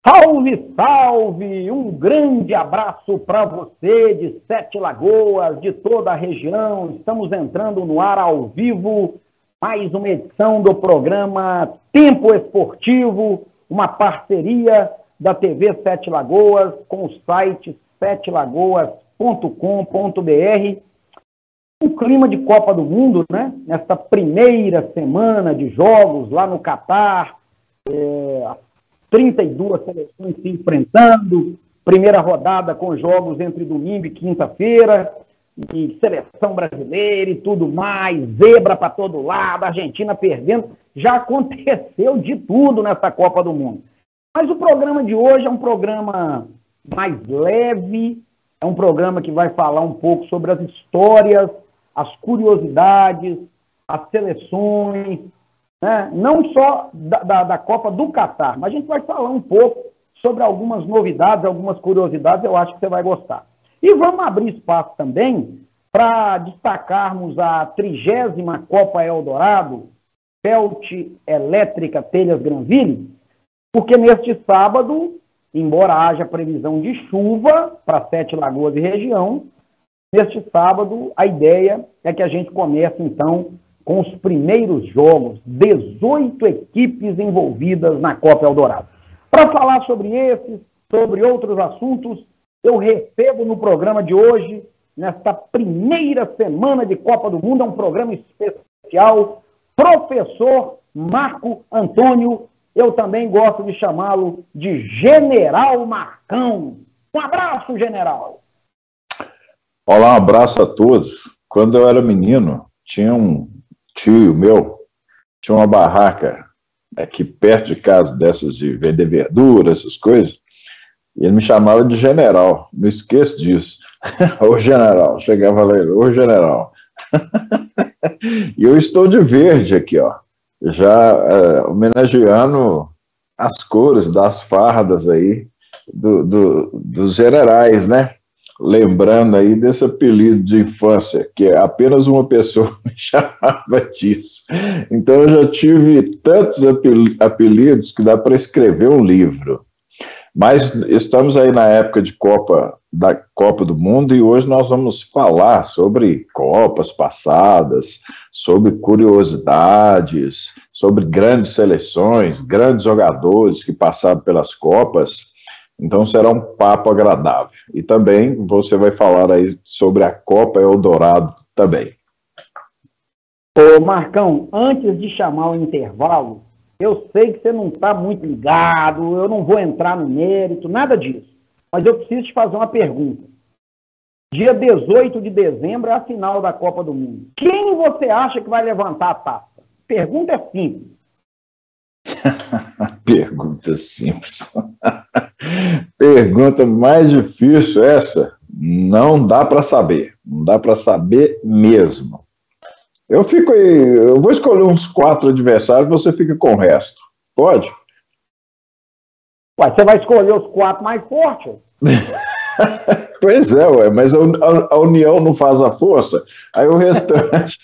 Salve, salve! Um grande abraço para você de Sete Lagoas, de toda a região. Estamos entrando no ar ao vivo, mais uma edição do programa Tempo Esportivo, uma parceria da TV Sete Lagoas com o site setelagoas.com.br. Um clima de Copa do Mundo, né? Nesta primeira semana de jogos lá no Catar, 32 seleções se enfrentando, primeira rodada com jogos entre domingo e quinta-feira, e seleção brasileira e tudo mais, zebra para todo lado, Argentina perdendo, já aconteceu de tudo nessa Copa do Mundo. Mas o programa de hoje é um programa mais leve, é um programa que vai falar um pouco sobre as histórias, as curiosidades, as seleções, né? Não só da Copa do Catar, mas a gente vai falar um pouco sobre algumas novidades, algumas curiosidades, eu acho que você vai gostar. E vamos abrir espaço também para destacarmos a 30ª Copa Eldorado, Felt Elétrica Telhas Granville, porque neste sábado, embora haja previsão de chuva para Sete Lagoas e região, neste sábado a ideia é que a gente comece então com os primeiros jogos, 18 equipes envolvidas na Copa Eldorado. Para falar sobre esses, sobre outros assuntos, eu recebo no programa de hoje, nesta primeira semana de Copa do Mundo, é um programa especial, professor Marco Antônio, eu também gosto de chamá-lo de General Marcão. Um abraço, general! Olá, um abraço a todos. Quando eu era menino, tinha um tio meu, tinha uma barraca aqui perto de casa, dessas de vender verdura, essas coisas, e ele me chamava de general, não esqueço disso. Ô general, chegava lá, ô general. E eu estou de verde aqui, ó, já homenageando as cores das fardas aí, dos generais, né? Lembrando aí desse apelido de infância, que apenas uma pessoa me chamava disso. Então eu já tive tantos apelidos que dá para escrever um livro. Mas estamos aí na época da Copa do Mundo, e hoje nós vamos falar sobre Copas passadas, sobre curiosidades, sobre grandes seleções, grandes jogadores que passaram pelas Copas. Então será um papo agradável. E também você vai falar aí sobre a Copa Eldorado também. Ô Marcão, antes de chamar o intervalo, eu sei que você não está muito ligado, eu não vou entrar no mérito, nada disso. Mas eu preciso te fazer uma pergunta. Dia 18 de dezembro é a final da Copa do Mundo. Quem você acha que vai levantar a taça? Pergunta é simples. Pergunta simples. Pergunta mais difícil essa, não dá para saber, não dá para saber mesmo. Eu vou escolher uns 4 adversários, você fica com o resto. Pode? Ué, você vai escolher os 4 mais fortes? Pois é, ué, mas a união não faz a força, aí o restante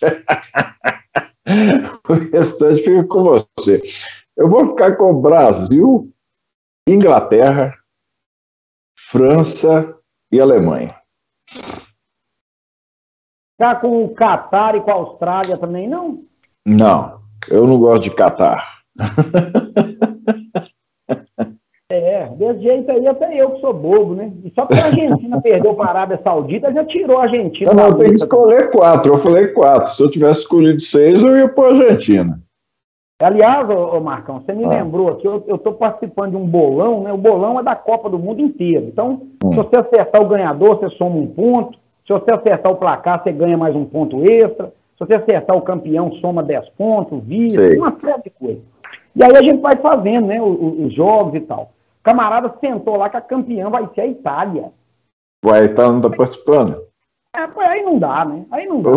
o restante fica com você. Eu vou ficar com o Brasil, Inglaterra, França e Alemanha. Tá com o Catar e com a Austrália também, não? Não, eu não gosto de Catar. Desse jeito aí até eu que sou bobo, né? E só porque a Argentina perdeu para a Arábia Saudita, já tirou a Argentina. Não, tem que escolher 4, eu falei 4. Se eu tivesse escolhido 6, eu ia para a Argentina. Aliás, ô Marcão, você me lembrou aqui, eu estou participando de um bolão, né? O bolão é da Copa do Mundo inteiro. Então, se você acertar o ganhador, você soma 1 ponto. Se você acertar o placar, você ganha mais 1 ponto extra. Se você acertar o campeão, soma 10 pontos, vice, uma série de coisas. E aí a gente vai fazendo, né, os jogos e tal. O camarada sentou lá que a campeã vai ser a Itália. Vai, tá, não está participando? Aí não dá, né? Aí não dá.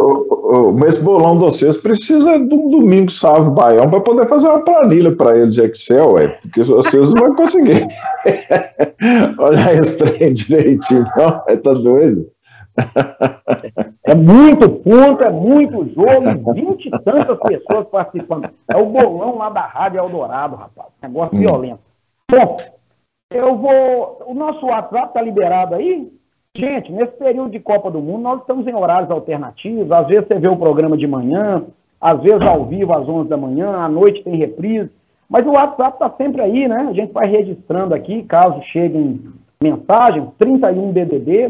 Mas esse bolão de vocês precisa de um domingo, sábado, baião, para poder fazer uma planilha para ele de Excel, porque vocês não vão conseguir. Olha esse trem direitinho, não? Tá doido? É muito ponto, é muito jogo, 20 e tantas pessoas participando. É o bolão lá da Rádio Eldorado, rapaz. Negócio violento. Bom, O nosso WhatsApp está liberado aí? Gente, nesse período de Copa do Mundo, nós estamos em horários alternativos. Às vezes você vê o programa de manhã, às vezes ao vivo às 11 da manhã, à noite tem reprise. Mas o WhatsApp está sempre aí, né? A gente vai registrando aqui, caso cheguem mensagens, 31 DDD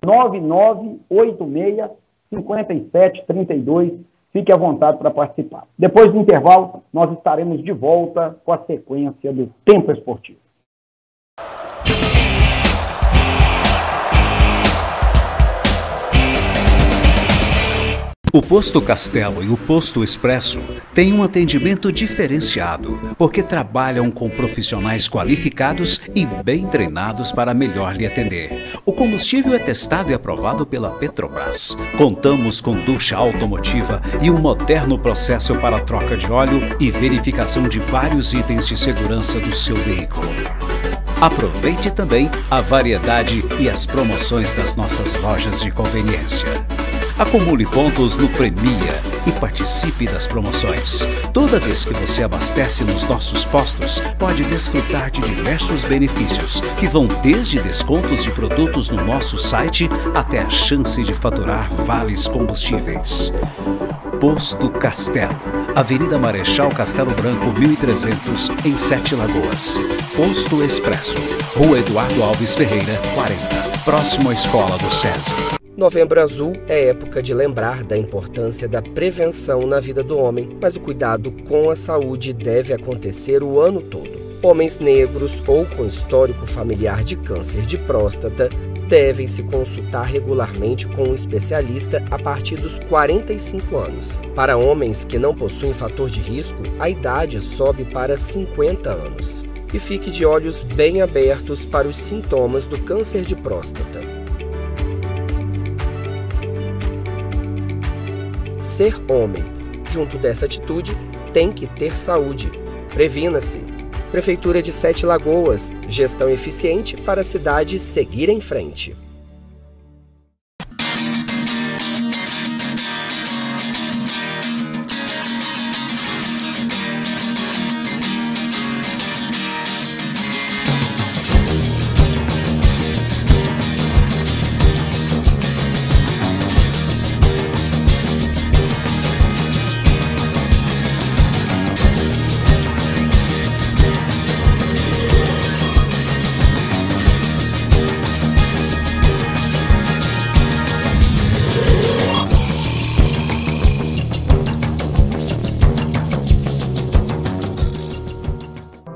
999865732. Fique à vontade para participar. Depois do intervalo, nós estaremos de volta com a sequência do Tempo Esportivo. O Posto Castelo e o Posto Expresso têm um atendimento diferenciado, porque trabalham com profissionais qualificados e bem treinados para melhor lhe atender. O combustível é testado e aprovado pela Petrobras. Contamos com ducha automotiva e um moderno processo para troca de óleo e verificação de vários itens de segurança do seu veículo. Aproveite também a variedade e as promoções das nossas lojas de conveniência. Acumule pontos no Premia e participe das promoções. Toda vez que você abastece nos nossos postos, pode desfrutar de diversos benefícios, que vão desde descontos de produtos no nosso site até a chance de faturar vales combustíveis. Posto Castelo, Avenida Marechal Castelo Branco, 1300, em Sete Lagoas. Posto Expresso, Rua Eduardo Alves Ferreira, 40, próximo à Escola do SESI. Novembro Azul é época de lembrar da importância da prevenção na vida do homem, mas o cuidado com a saúde deve acontecer o ano todo. Homens negros ou com histórico familiar de câncer de próstata devem se consultar regularmente com um especialista a partir dos 45 anos. Para homens que não possuem fator de risco, a idade sobe para 50 anos. E fique de olhos bem abertos para os sintomas do câncer de próstata. Ser homem, junto dessa atitude, tem que ter saúde. Previna-se. Prefeitura de Sete Lagoas, gestão eficiente para a cidade seguir em frente.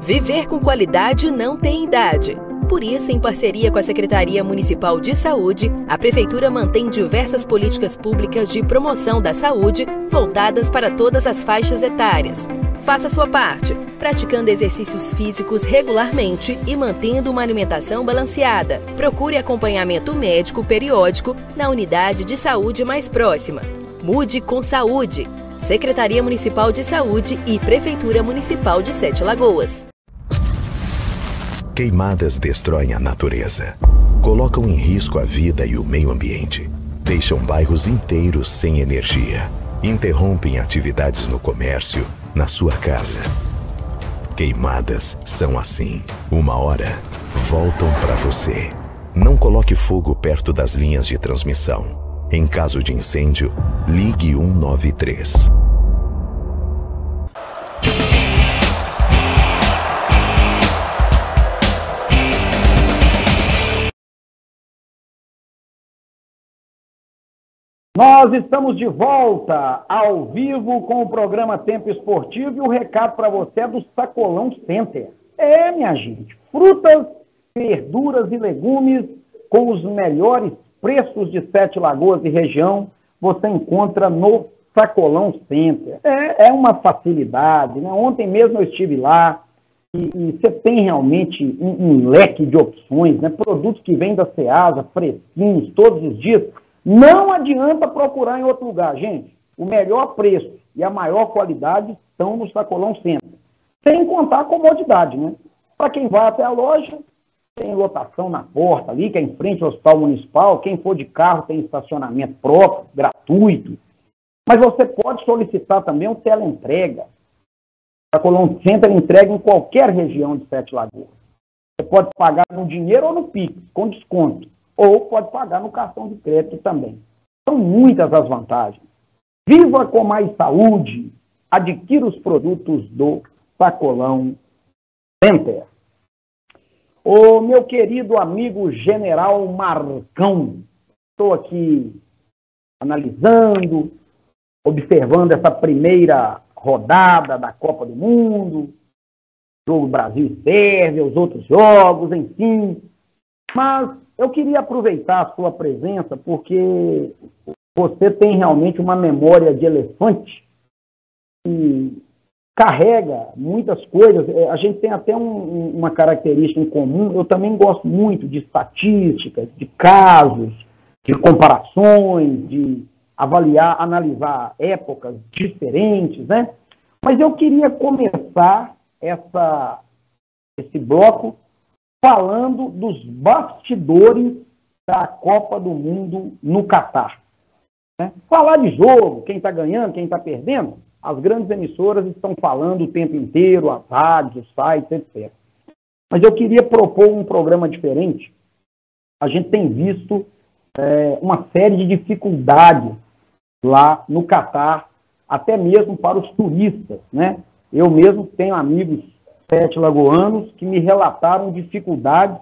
Viver com qualidade não tem idade. Por isso, em parceria com a Secretaria Municipal de Saúde, a Prefeitura mantém diversas políticas públicas de promoção da saúde voltadas para todas as faixas etárias. Faça sua parte, praticando exercícios físicos regularmente e mantendo uma alimentação balanceada. Procure acompanhamento médico periódico na unidade de saúde mais próxima. Mude com saúde. Secretaria Municipal de Saúde e Prefeitura Municipal de Sete Lagoas. Queimadas destroem a natureza, colocam em risco a vida e o meio ambiente, deixam bairros inteiros sem energia, interrompem atividades no comércio, na sua casa. Queimadas são assim. Uma hora, voltam para você. Não coloque fogo perto das linhas de transmissão. Em caso de incêndio, ligue 193. Nós estamos de volta ao vivo com o programa Tempo Esportivo e o recado para você é do Sacolão Center. Minha gente, frutas, verduras e legumes com os melhores preços de Sete Lagoas e região, você encontra no Sacolão Center. É uma facilidade, né? Ontem mesmo eu estive lá e você tem realmente um leque de opções, né? Produtos que vêm da Ceasa, fresquinhos, todos os dias. Não adianta procurar em outro lugar, gente. O melhor preço e a maior qualidade estão no Sacolão Center. Sem contar a comodidade, né? Para quem vai até a loja, tem lotação na porta ali, que é em frente ao Hospital Municipal. Quem for de carro tem estacionamento próprio, gratuito. Mas você pode solicitar também um teleentrega. O Sacolão Center entrega em qualquer região de Sete Lagoas. Você pode pagar no dinheiro ou no Pix, com desconto. Ou pode pagar no cartão de crédito também. São muitas as vantagens. Viva com mais saúde. Adquira os produtos do Sacolão Center. Ô, meu querido amigo General Marcão, estou aqui analisando, observando essa primeira rodada da Copa do Mundo, jogo Brasil e Sérvia, os outros jogos, enfim. Mas eu queria aproveitar a sua presença porque você tem realmente uma memória de elefante e carrega muitas coisas. A gente tem até uma característica em comum. Eu também gosto muito de estatísticas, de casos, de comparações, de avaliar, analisar épocas diferentes, né? Mas eu queria começar esse bloco falando dos bastidores da Copa do Mundo no Catar. Né? Falar de jogo, quem está ganhando, quem está perdendo, as grandes emissoras estão falando o tempo inteiro, as rádios, os sites, etc. Mas eu queria propor um programa diferente. A gente tem visto uma série de dificuldades lá no Catar, até mesmo para os turistas, né? Eu mesmo tenho amigos sete-lagoanos que me relataram dificuldades,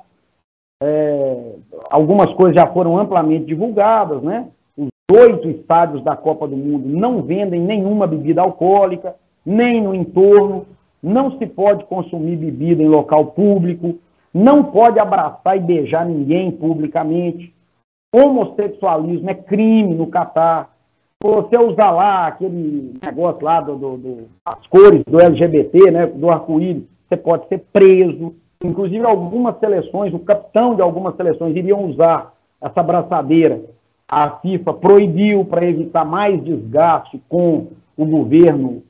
algumas coisas já foram amplamente divulgadas, né? Os 8 estádios da Copa do Mundo não vendem nenhuma bebida alcoólica, nem no entorno, não se pode consumir bebida em local público, não pode abraçar e beijar ninguém publicamente, homossexualismo é crime no Catar. Você usar lá aquele negócio lá as cores do LGBT, né, do arco-íris, você pode ser preso. Inclusive, algumas seleções, o capitão de algumas seleções iriam usar essa abraçadeira. A FIFA proibiu para evitar mais desgaste com o governo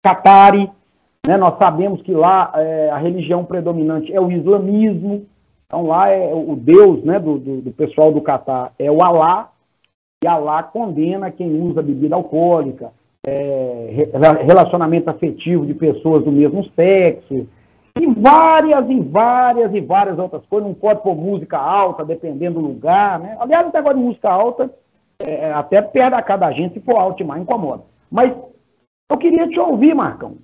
catari. Né? Nós sabemos que lá a religião predominante é o islamismo. Então, lá o Deus, né, do pessoal do Catar é o Alá. E Alá condena quem usa bebida alcoólica, relacionamento afetivo de pessoas do mesmo sexo, e várias outras coisas. Não pode pôr música alta, dependendo do lugar, né? Aliás, o negócio de música alta, até perto da casa da gente, se for alto demais, incomoda. Mas eu queria te ouvir, Marcão.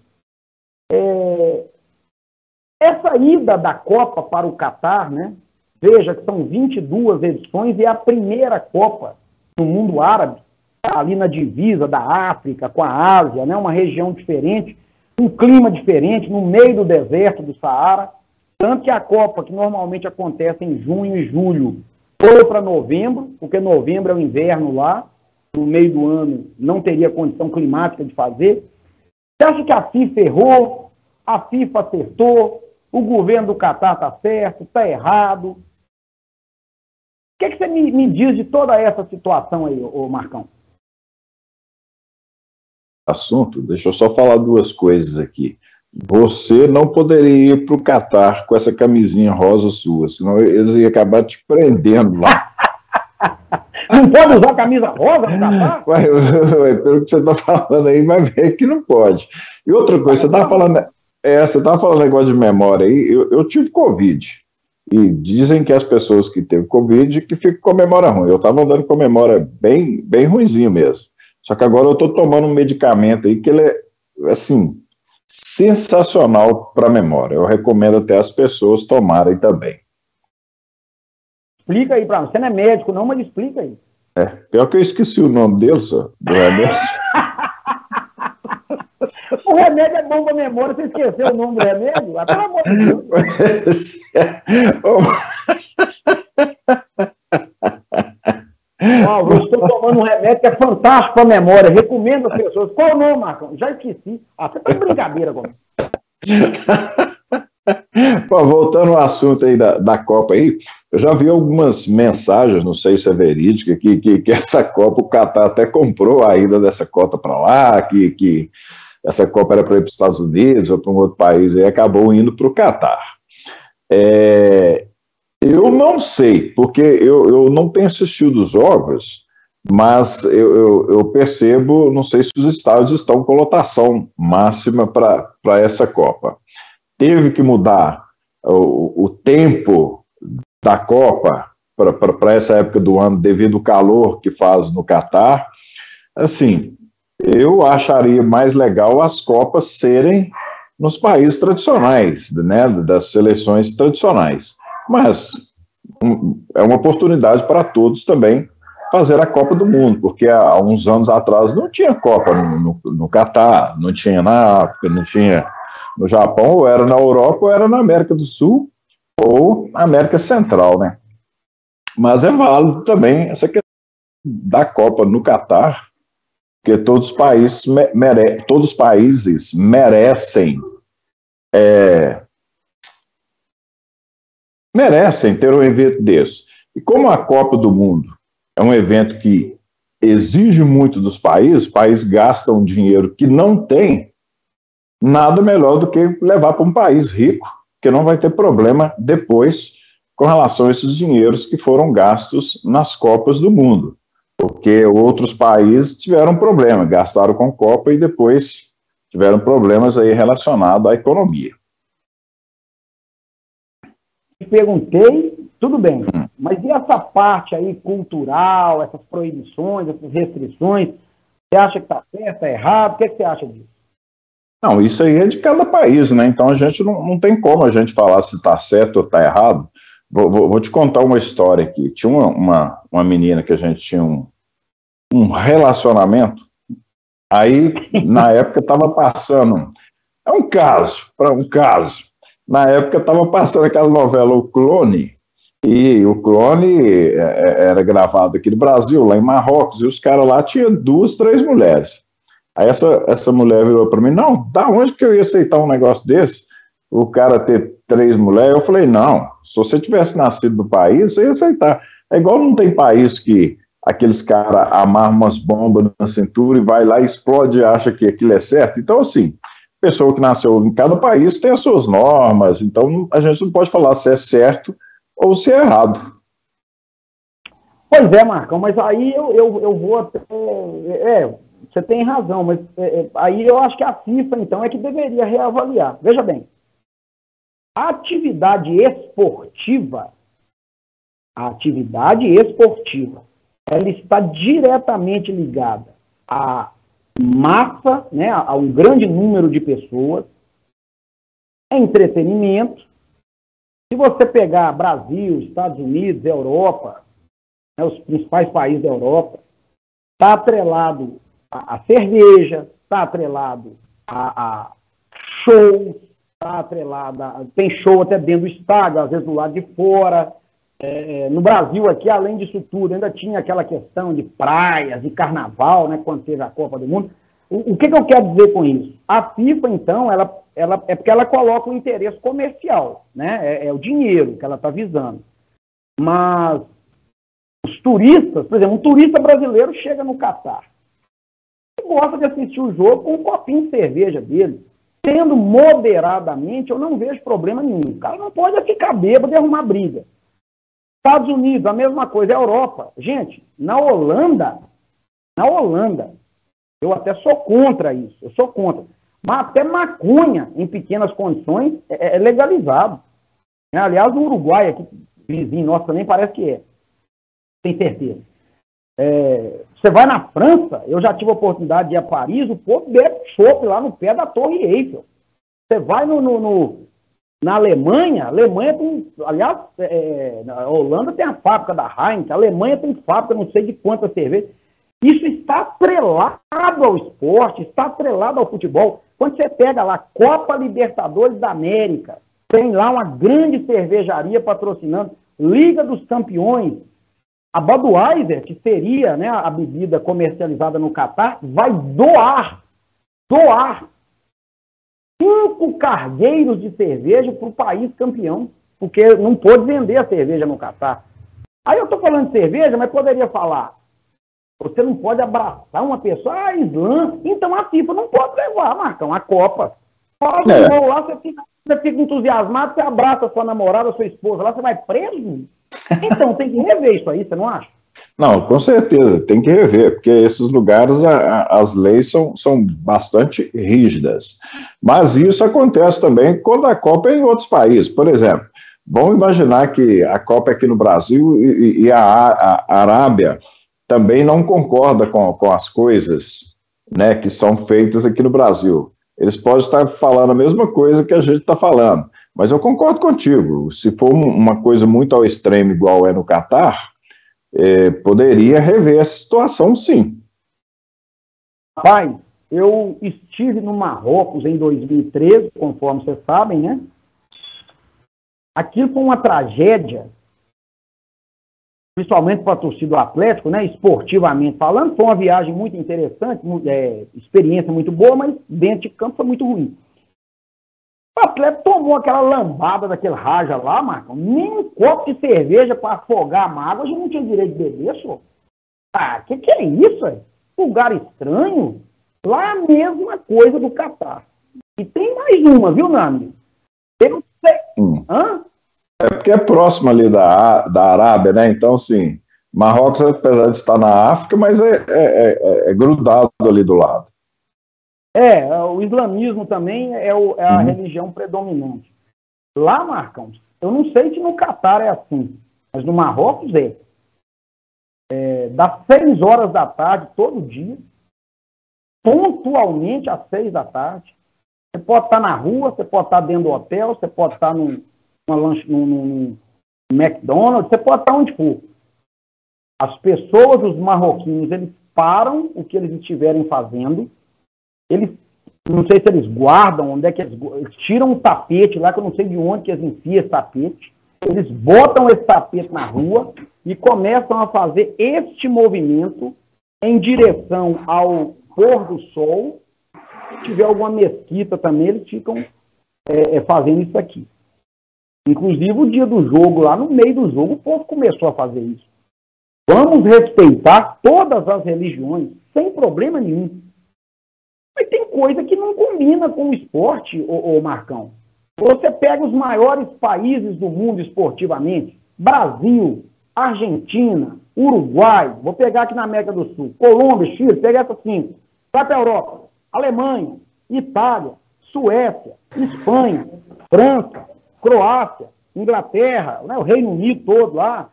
Essa ida da Copa para o Catar, né? Veja que são 22 edições e é a primeira Copa no mundo árabe, ali na divisa da África com a Ásia, né? Uma região diferente, um clima diferente, no meio do deserto do Saara. Tanto que a Copa, que normalmente acontece em junho e julho, foi para novembro, porque novembro é o inverno lá, no meio do ano não teria condição climática de fazer. Você acha que a FIFA errou? A FIFA acertou? O governo do Catar está certo? Está errado? O que você me diz de toda essa situação aí, ô Marcão? Assunto, deixa eu só falar duas coisas aqui. Você não poderia ir para o Catar com essa camisinha rosa sua, senão eles iam acabar te prendendo lá. Não pode usar camisa rosa no Catar? Pelo que você está falando aí, vai ver que não pode. E outra coisa, você estava falando negócio de memória aí, eu tive Covid. E dizem que as pessoas que teve Covid que ficam com a memória ruim. Eu estava andando com a memória bem ruinzinho mesmo. Só que agora eu estou tomando um medicamento aí que ele é, assim, sensacional para a memória. Eu recomendo até as pessoas tomarem também. Explica aí para mim. Você não é médico não, mas explica aí. Pior que eu esqueci o nome dele, só, do remédio. O remédio é bom para a memória, você esqueceu o nome do remédio? Pelo amor de Deus. Eu estou tomando um remédio que é fantástico para a memória. Recomendo às pessoas. Qual o nome, Marcão? Já esqueci. Você está de brincadeira comigo. Voltando ao assunto aí da Copa aí, eu já vi algumas mensagens, não sei se é verídica, que essa Copa, o Catar até comprou a ida dessa Copa para lá, que essa Copa era para ir para os Estados Unidos ou para um outro país, e acabou indo para o Catar. Eu não sei, porque eu não tenho assistido os jogos, mas eu percebo, não sei se os estádios estão com lotação máxima para essa Copa. Teve que mudar o tempo da Copa para essa época do ano, devido ao calor que faz no Catar, assim, eu acharia mais legal as Copas serem nos países tradicionais, né, das seleções tradicionais. Mas é uma oportunidade para todos também fazer a Copa do Mundo, porque há uns anos atrás não tinha Copa no Catar, não tinha na África, não tinha no Japão, ou era na Europa, ou era na América do Sul, ou na América Central, né? Mas é válido também essa questão da Copa no Catar, porque todos os países merecem ter um evento desse. E como a Copa do Mundo é um evento que exige muito dos países, os países gastam dinheiro que não tem, nada melhor do que levar para um país rico, que não vai ter problema depois com relação a esses dinheiros que foram gastos nas Copas do Mundo. Porque outros países tiveram problema, gastaram com Copa e depois tiveram problemas aí relacionados à economia. Perguntei, tudo bem, mas e essa parte aí cultural, essas proibições, essas restrições, você acha que está certo, está errado? O que você acha disso? Não, isso aí é de cada país, né? Então a gente não tem como a gente falar se está certo ou está errado. Vou te contar uma história aqui. Tinha uma menina que a gente tinha um relacionamento, aí na época estava passando, é um caso. Na época estava passando aquela novela O Clone, e o Clone era gravado aqui no Brasil, lá em Marrocos, e os caras lá tinham 2, 3 mulheres. Aí essa mulher virou para mim, não, da onde que eu ia aceitar um negócio desse? O cara ter 3 mulheres? Eu falei, não, se você tivesse nascido no país, você ia aceitar. É igual não tem país que aqueles caras amarram umas bombas na cintura e vai lá e explode e acha que aquilo é certo. Então, assim, pessoa que nasceu em cada país tem as suas normas, então a gente não pode falar se é certo ou se é errado. Pois é, Marcão, mas aí eu vou até... você tem razão, mas aí eu acho que a FIFA, então, é que deveria reavaliar. Veja bem, a atividade esportiva, ela está diretamente ligada à massa, né, a um grande número de pessoas, é entretenimento. Se você pegar Brasil, Estados Unidos, Europa, né, os principais países da Europa, está atrelado a cerveja, está atrelado a shows, está atrelado tem show até dentro do estádio, às vezes do lado de fora. No Brasil aqui, além disso tudo, ainda tinha aquela questão de praias, de carnaval, né, quando teve a Copa do Mundo. O que eu quero dizer com isso? A FIFA, então, ela é porque ela coloca o interesse comercial, né? É o dinheiro que ela está visando. Mas os turistas, por exemplo, um turista brasileiro chega no Catar e gosta de assistir o jogo com um copinho de cerveja dele. Sendo moderadamente, eu não vejo problema nenhum. O cara não pode ficar bêbado e arrumar briga. Estados Unidos, a mesma coisa. Europa. Gente, na Holanda, eu até sou contra isso. Eu sou contra. Mas até maconha, em pequenas condições, é legalizado. Aliás, o Uruguai, aqui, vizinho nosso também, parece que é. Tem certeza. Você vai na França, eu já tive a oportunidade de ir a Paris, o povo bebe chopp lá no pé da Torre Eiffel. Você vai na Alemanha tem, aliás, na Holanda tem a fábrica da Heineken, a Alemanha tem fábrica não sei de quantas cervejas. Isso está atrelado ao esporte, está atrelado ao futebol. Quando você pega lá Copa Libertadores da América, tem lá uma grande cervejaria patrocinando, Liga dos Campeões, a Budweiser, que seria, né, a bebida comercializada no Catar, vai doar 5 cargueiros de cerveja para o país campeão, porque não pôde vender a cerveja no Catar. Aí eu estou falando de cerveja, mas poderia falar, você não pode abraçar uma pessoa, Islã, então a FIFA não pode levar, Marcão, a Copa. Faz um gol lá, você fica entusiasmado, você abraça a sua namorada, a sua esposa lá, você vai preso? Então, tem que rever isso aí, você não acha? Não, com certeza, tem que rever, porque esses lugares, as leis são bastante rígidas. Mas isso acontece também quando a Copa é em outros países. Por exemplo, vamos imaginar que a Copa é aqui no Brasil e a Arábia também não concorda com as coisas, né, que são feitas aqui no Brasil. Eles podem estar falando a mesma coisa que a gente está falando, mas eu concordo contigo. Se for uma coisa muito ao extremo, igual é no Catar, poderia rever essa situação, sim. Pai, eu estive no Marrocos em 2013, conforme vocês sabem, né? Aquilo foi uma tragédia, principalmente para a torcida do Atlético, né? Esportivamente falando, foi uma viagem muito interessante, experiência muito boa, mas dentro de campo foi muito ruim. O Atlético tomou aquela lambada daquele Raja lá, Marcão. Nem um copo de cerveja para afogar a mágoa, a gente não tinha direito de beber, senhor. Ah, que é isso, velho? Lugar estranho. Lá é a mesma coisa do Catar. E tem mais uma, viu, Nami? Eu sei. Hã? É porque é próximo ali da Arábia, né? Então, sim, Marrocos, apesar de estar na África, mas é grudado ali do lado. O islamismo também é a religião predominante. Lá, Marcão, eu não sei se no Catar é assim, mas no Marrocos das 6 horas da tarde, todo dia, pontualmente às 6 da tarde. Você pode estar na rua, você pode estar dentro do hotel, você pode estar num McDonald's, você pode estar onde for. As pessoas, os marroquinos, eles param o que eles estiverem fazendo. Eles, não sei se eles guardam, onde é que eles tiram um tapete lá, que eu não sei de onde que eles enfiam esse tapete. Eles botam esse tapete na rua e começam a fazer este movimento em direção ao pôr do sol. Se tiver alguma mesquita também, eles ficam fazendo isso aqui. Inclusive, o dia do jogo, lá no meio do jogo, o povo começou a fazer isso. Vamos respeitar todas as religiões, sem problema nenhum. Mas tem coisa que não combina com o esporte, ô Marcão. Você pega os maiores países do mundo esportivamente, Brasil, Argentina, Uruguai, vou pegar aqui na América do Sul, Colômbia, Chile, pega essas 5. Vai para a Europa, Alemanha, Itália, Suécia, Espanha, França, Croácia, Inglaterra, né, o Reino Unido todo lá,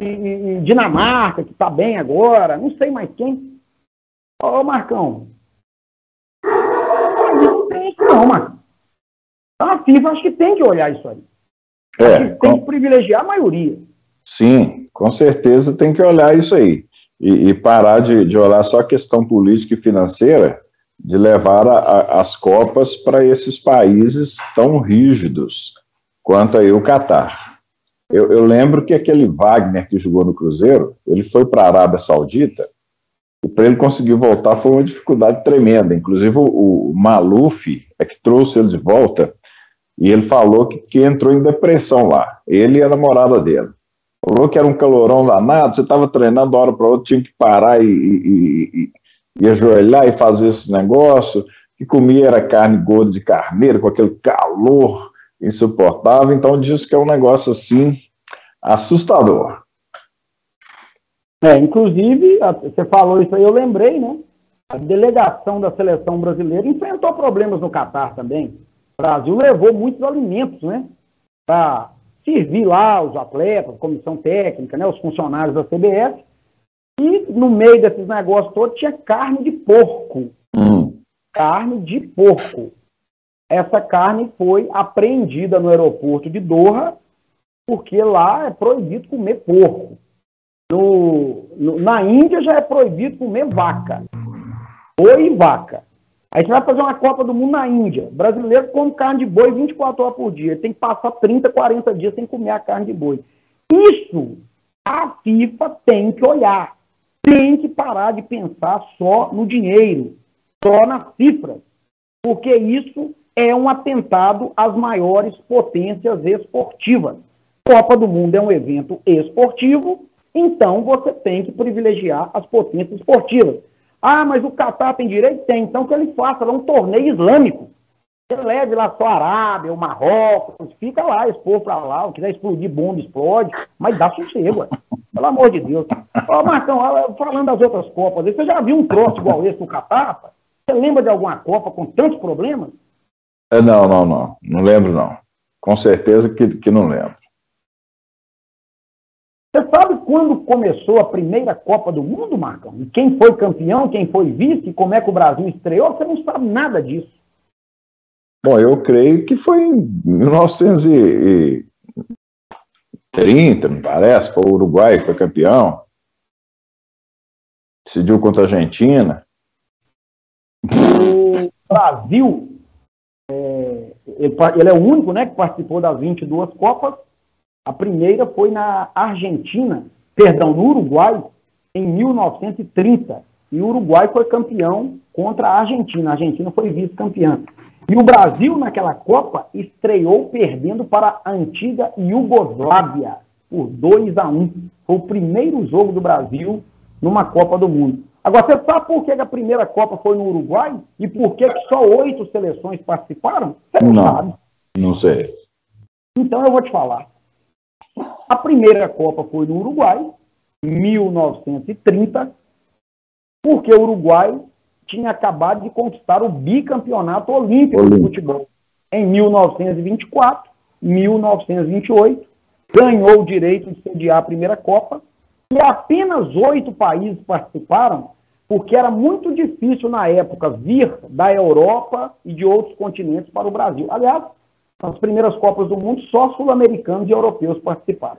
e Dinamarca, que está bem agora, não sei mais quem. Ô Marcão, não tem isso não, Marcão. A FIFA acho que tem que olhar isso aí. Tem que privilegiar a maioria. Sim, com certeza tem que olhar isso aí. E parar de olhar só a questão política e financeira, de levar as Copas para esses países tão rígidos quanto aí o Catar. Eu lembro que aquele Wagner que jogou no Cruzeiro, ele foi para a Arábia Saudita, e para ele conseguir voltar foi uma dificuldade tremenda. Inclusive o Maluf é que trouxe ele de volta, e ele falou que entrou em depressão lá, ele e a namorada dele. Falou que era um calorão danado, você estava treinando de uma hora para outra, tinha que parar e ajoelhar e fazer esse negócio, que comia era carne gorda de carneiro, com aquele calor insuportável. Então diz que é um negócio assim assustador. Inclusive, você falou isso aí, eu lembrei, né? A delegação da seleção brasileira enfrentou problemas no Catar também. O Brasil levou muitos alimentos, né? Para servir lá os atletas, a comissão técnica, né? Os funcionários da CBF. E no meio desses negócios todos tinha carne de porco. Carne de porco. Essa carne foi apreendida no aeroporto de Doha, porque lá é proibido comer porco. Na Índia já é proibido comer vaca. Boi e vaca. Aí você vai fazer uma Copa do Mundo na Índia. O brasileiro come carne de boi 24 horas por dia. Ele tem que passar 30, 40 dias sem comer a carne de boi. Isso a FIFA tem que olhar. Tem que parar de pensar só no dinheiro, só nas cifras. Porque isso é um atentado às maiores potências esportivas. Copa do Mundo é um evento esportivo, então você tem que privilegiar as potências esportivas. Ah, mas o Catar tem direito? Tem. Então que ele faça lá um torneio islâmico. Ele leve lá só a Arábia, o Marrocos, fica lá, expor para lá, o que quiser explodir bomba, explode, mas dá sossego. Pelo amor de Deus. Ô, Marcão, falando das outras Copas, você já viu um troço igual esse no Catar? Você lembra de alguma Copa com tantos problemas? Não. Não lembro, não. Com certeza que não lembro. Você sabe quando começou a primeira Copa do Mundo, Marcão? E quem foi campeão, quem foi vice, como é que o Brasil estreou? Você não sabe nada disso. Bom, eu creio que foi em 1930, me parece, foi o Uruguai que foi campeão. Decidiu contra a Argentina. O Brasil, ele é o único, né, que participou das 22 Copas. A primeira foi na Argentina, no Uruguai, em 1930. E o Uruguai foi campeão contra a Argentina. A Argentina foi vice-campeã. E o Brasil, naquela Copa, estreou perdendo para a antiga Iugoslávia por 2-1. Foi o primeiro jogo do Brasil numa Copa do Mundo. Agora, você sabe por que a primeira Copa foi no Uruguai? E por que só 8 seleções participaram? Você não sabe. Não sei. Então eu vou te falar. A primeira Copa foi no Uruguai, em 1930, porque o Uruguai tinha acabado de conquistar o bicampeonato olímpico de futebol. Em 1924, 1928, ganhou o direito de sediar a primeira Copa, e apenas 8 países participaram, porque era muito difícil na época vir da Europa e de outros continentes para o Brasil. Aliás, nas primeiras Copas do Mundo, só sul-americanos e europeus participaram.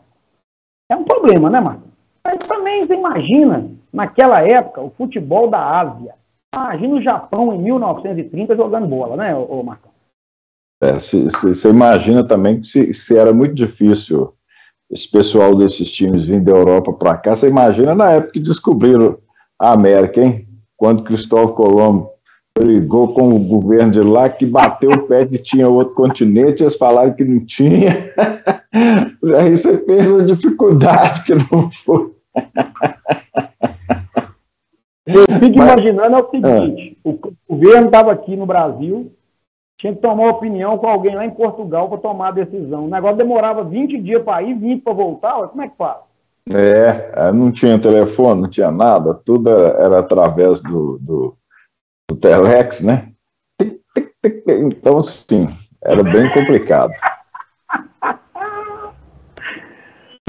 É um problema, né, Marcos? Mas também você imagina, naquela época, o futebol da Ásia. Imagina o Japão em 1930 jogando bola, né, Marcos? Você imagina também que se era muito difícil esse pessoal desses times vindo da Europa para cá, você imagina na época que descobriram a América, hein? Quando Cristóvão Colombo brigou com o governo de lá, que bateu o pé que tinha outro continente, eles falaram que não tinha. Aí você pensa na dificuldade que não foi. Eu fico imaginando é o seguinte, o governo estava aqui no Brasil, tinha que tomar opinião com alguém lá em Portugal para tomar a decisão. O negócio demorava 20 dias para ir, 20 para voltar, como é que faz? Não tinha telefone, não tinha nada, tudo era através do Telex, né? Então, sim, era bem complicado.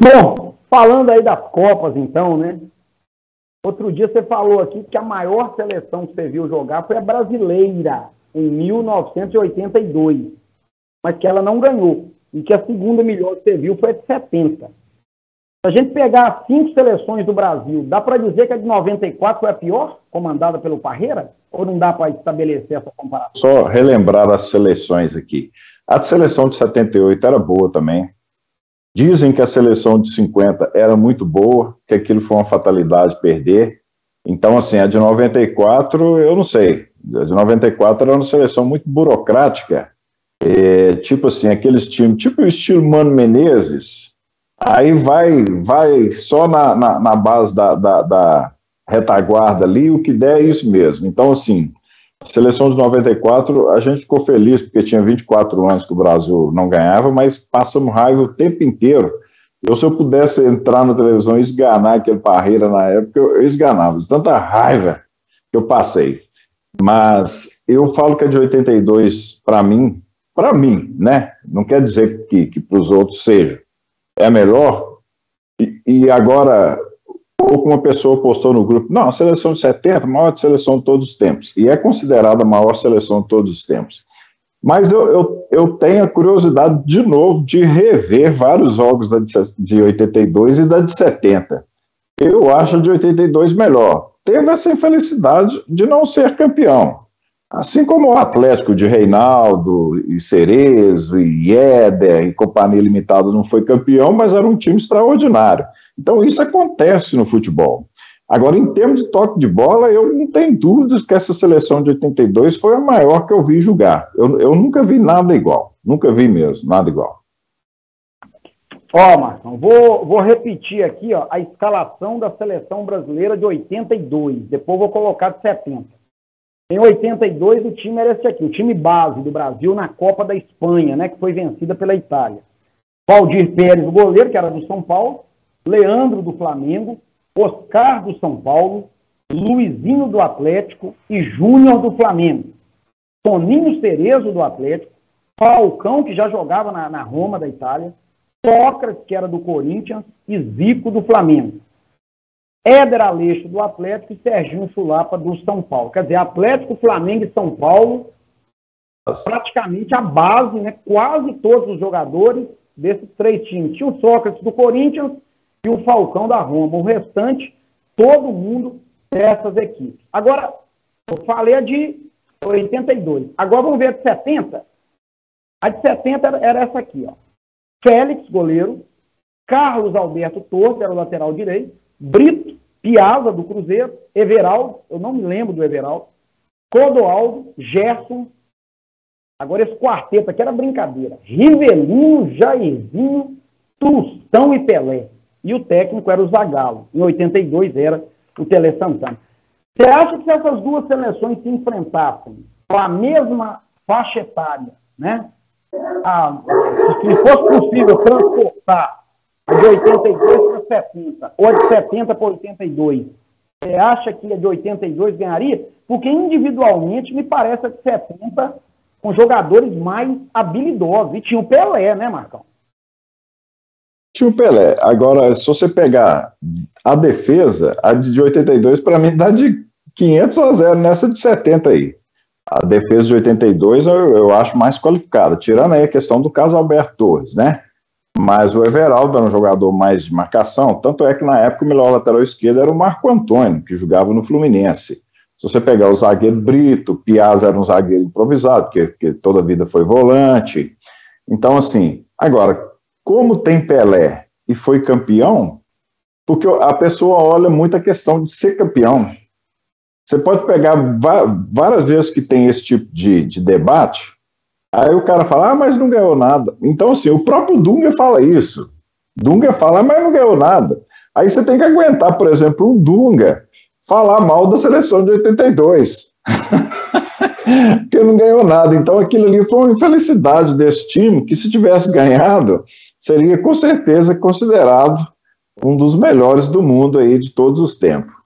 Bom, falando aí das Copas, então, né? Outro dia você falou aqui que a maior seleção que você viu jogar foi a brasileira, em 1982, mas que ela não ganhou, e que a segunda melhor que você viu foi a de 70. Se a gente pegar as 5 seleções do Brasil, dá para dizer que a de 94 foi a pior, comandada pelo Parreira? Ou não dá para estabelecer essa comparação? Só relembrar as seleções aqui. A seleção de 78 era boa também. Dizem que a seleção de 50 era muito boa, que aquilo foi uma fatalidade perder. Então, assim, a de 94, eu não sei. A de 94 era uma seleção muito burocrática. Tipo assim, aqueles times, tipo o estilo Mano Menezes, aí vai só na base da retaguarda ali, o que der é isso mesmo. Então, assim, a seleção de 94, a gente ficou feliz, porque tinha 24 anos que o Brasil não ganhava, mas passamos raiva o tempo inteiro. Se eu pudesse entrar na televisão e esganar aquele Parreira na época, eu esganava, de tanta raiva que eu passei. Mas eu falo que a de 82, para mim, né, não quer dizer que para os outros seja, é a melhor. E agora, ou uma pessoa postou no grupo, não, a seleção de 70, a maior seleção de todos os tempos, e é considerada a maior seleção de todos os tempos. Mas eu tenho a curiosidade, de novo, de rever vários jogos de 82 e da de 70. Eu acho a de 82 melhor. Teve essa infelicidade de não ser campeão. Assim como o Atlético de Reinaldo, e Cerezo, e Éder, e Companhia Limitada não foi campeão, mas era um time extraordinário. Então isso acontece no futebol. Agora, em termos de toque de bola, eu não tenho dúvidas que essa seleção de 82 foi a maior que eu vi jogar. Eu nunca vi nada igual. Nunca vi mesmo, nada igual. Marcão, vou repetir aqui a escalação da seleção brasileira de 82. Depois vou colocar de 70. Em 82, o time era esse aqui, o time base do Brasil na Copa da Espanha, né, que foi vencida pela Itália. Valdir Pérez, o goleiro, que era do São Paulo. Leandro do Flamengo, Oscar do São Paulo, Luizinho do Atlético e Júnior do Flamengo. Toninho Cerezo do Atlético, Falcão, que já jogava na Roma da Itália, Sócrates, que era do Corinthians, e Zico do Flamengo. Éder Aleixo do Atlético e Serginho Chulapa do São Paulo. Quer dizer, Atlético, Flamengo e São Paulo, praticamente a base, né? Quase todos os jogadores desses três times. Tinha o Sócrates do Corinthians e o Falcão da Roma. O restante, todo mundo dessas equipes. Agora, eu falei a de 82. Agora vamos ver a de 70. A de 70 era essa aqui, ó. Félix, goleiro. Carlos Alberto Torres, era o lateral direito. Brito, Piazza, do Cruzeiro. Everaldo, eu não me lembro do Everaldo. Clodoaldo, Gerson. Agora esse quarteto aqui era brincadeira. Rivelino, Jairzinho, Tostão e Pelé. E o técnico era o Zagallo. Em 82 era o Tele Santana. Você acha que se essas duas seleções se enfrentassem com a mesma faixa etária, né? Se fosse possível transportar a de 82 para 70, ou a de 70 para 82, você acha que a de 82 ganharia? Porque individualmente me parece a de 70 com jogadores mais habilidosos. E tinha o Pelé, né, Marcão? Tinha o Pelé. Agora, se você pegar a defesa, a de 82, para mim, dá de 500-0 nessa de 70 aí. A defesa de 82 eu acho mais qualificada, tirando aí a questão do Carlos Alberto Torres, né? Mas o Everaldo era um jogador mais de marcação, tanto é que na época o melhor lateral esquerdo era o Marco Antônio, que jogava no Fluminense. Se você pegar o zagueiro Brito, Piazza era um zagueiro improvisado, porque toda a vida foi volante. Então, assim, agora, como tem Pelé e foi campeão, porque a pessoa olha muito a questão de ser campeão. Você pode pegar várias vezes que tem esse tipo de debate, aí o cara fala, mas não ganhou nada. Então, assim, o próprio Dunga fala isso. Dunga fala, mas não ganhou nada. Aí você tem que aguentar, por exemplo, o Dunga falar mal da seleção de 82. Porque não ganhou nada. Então, aquilo ali foi uma infelicidade desse time, que se tivesse ganhado, seria com certeza considerado um dos melhores do mundo aí de todos os tempos.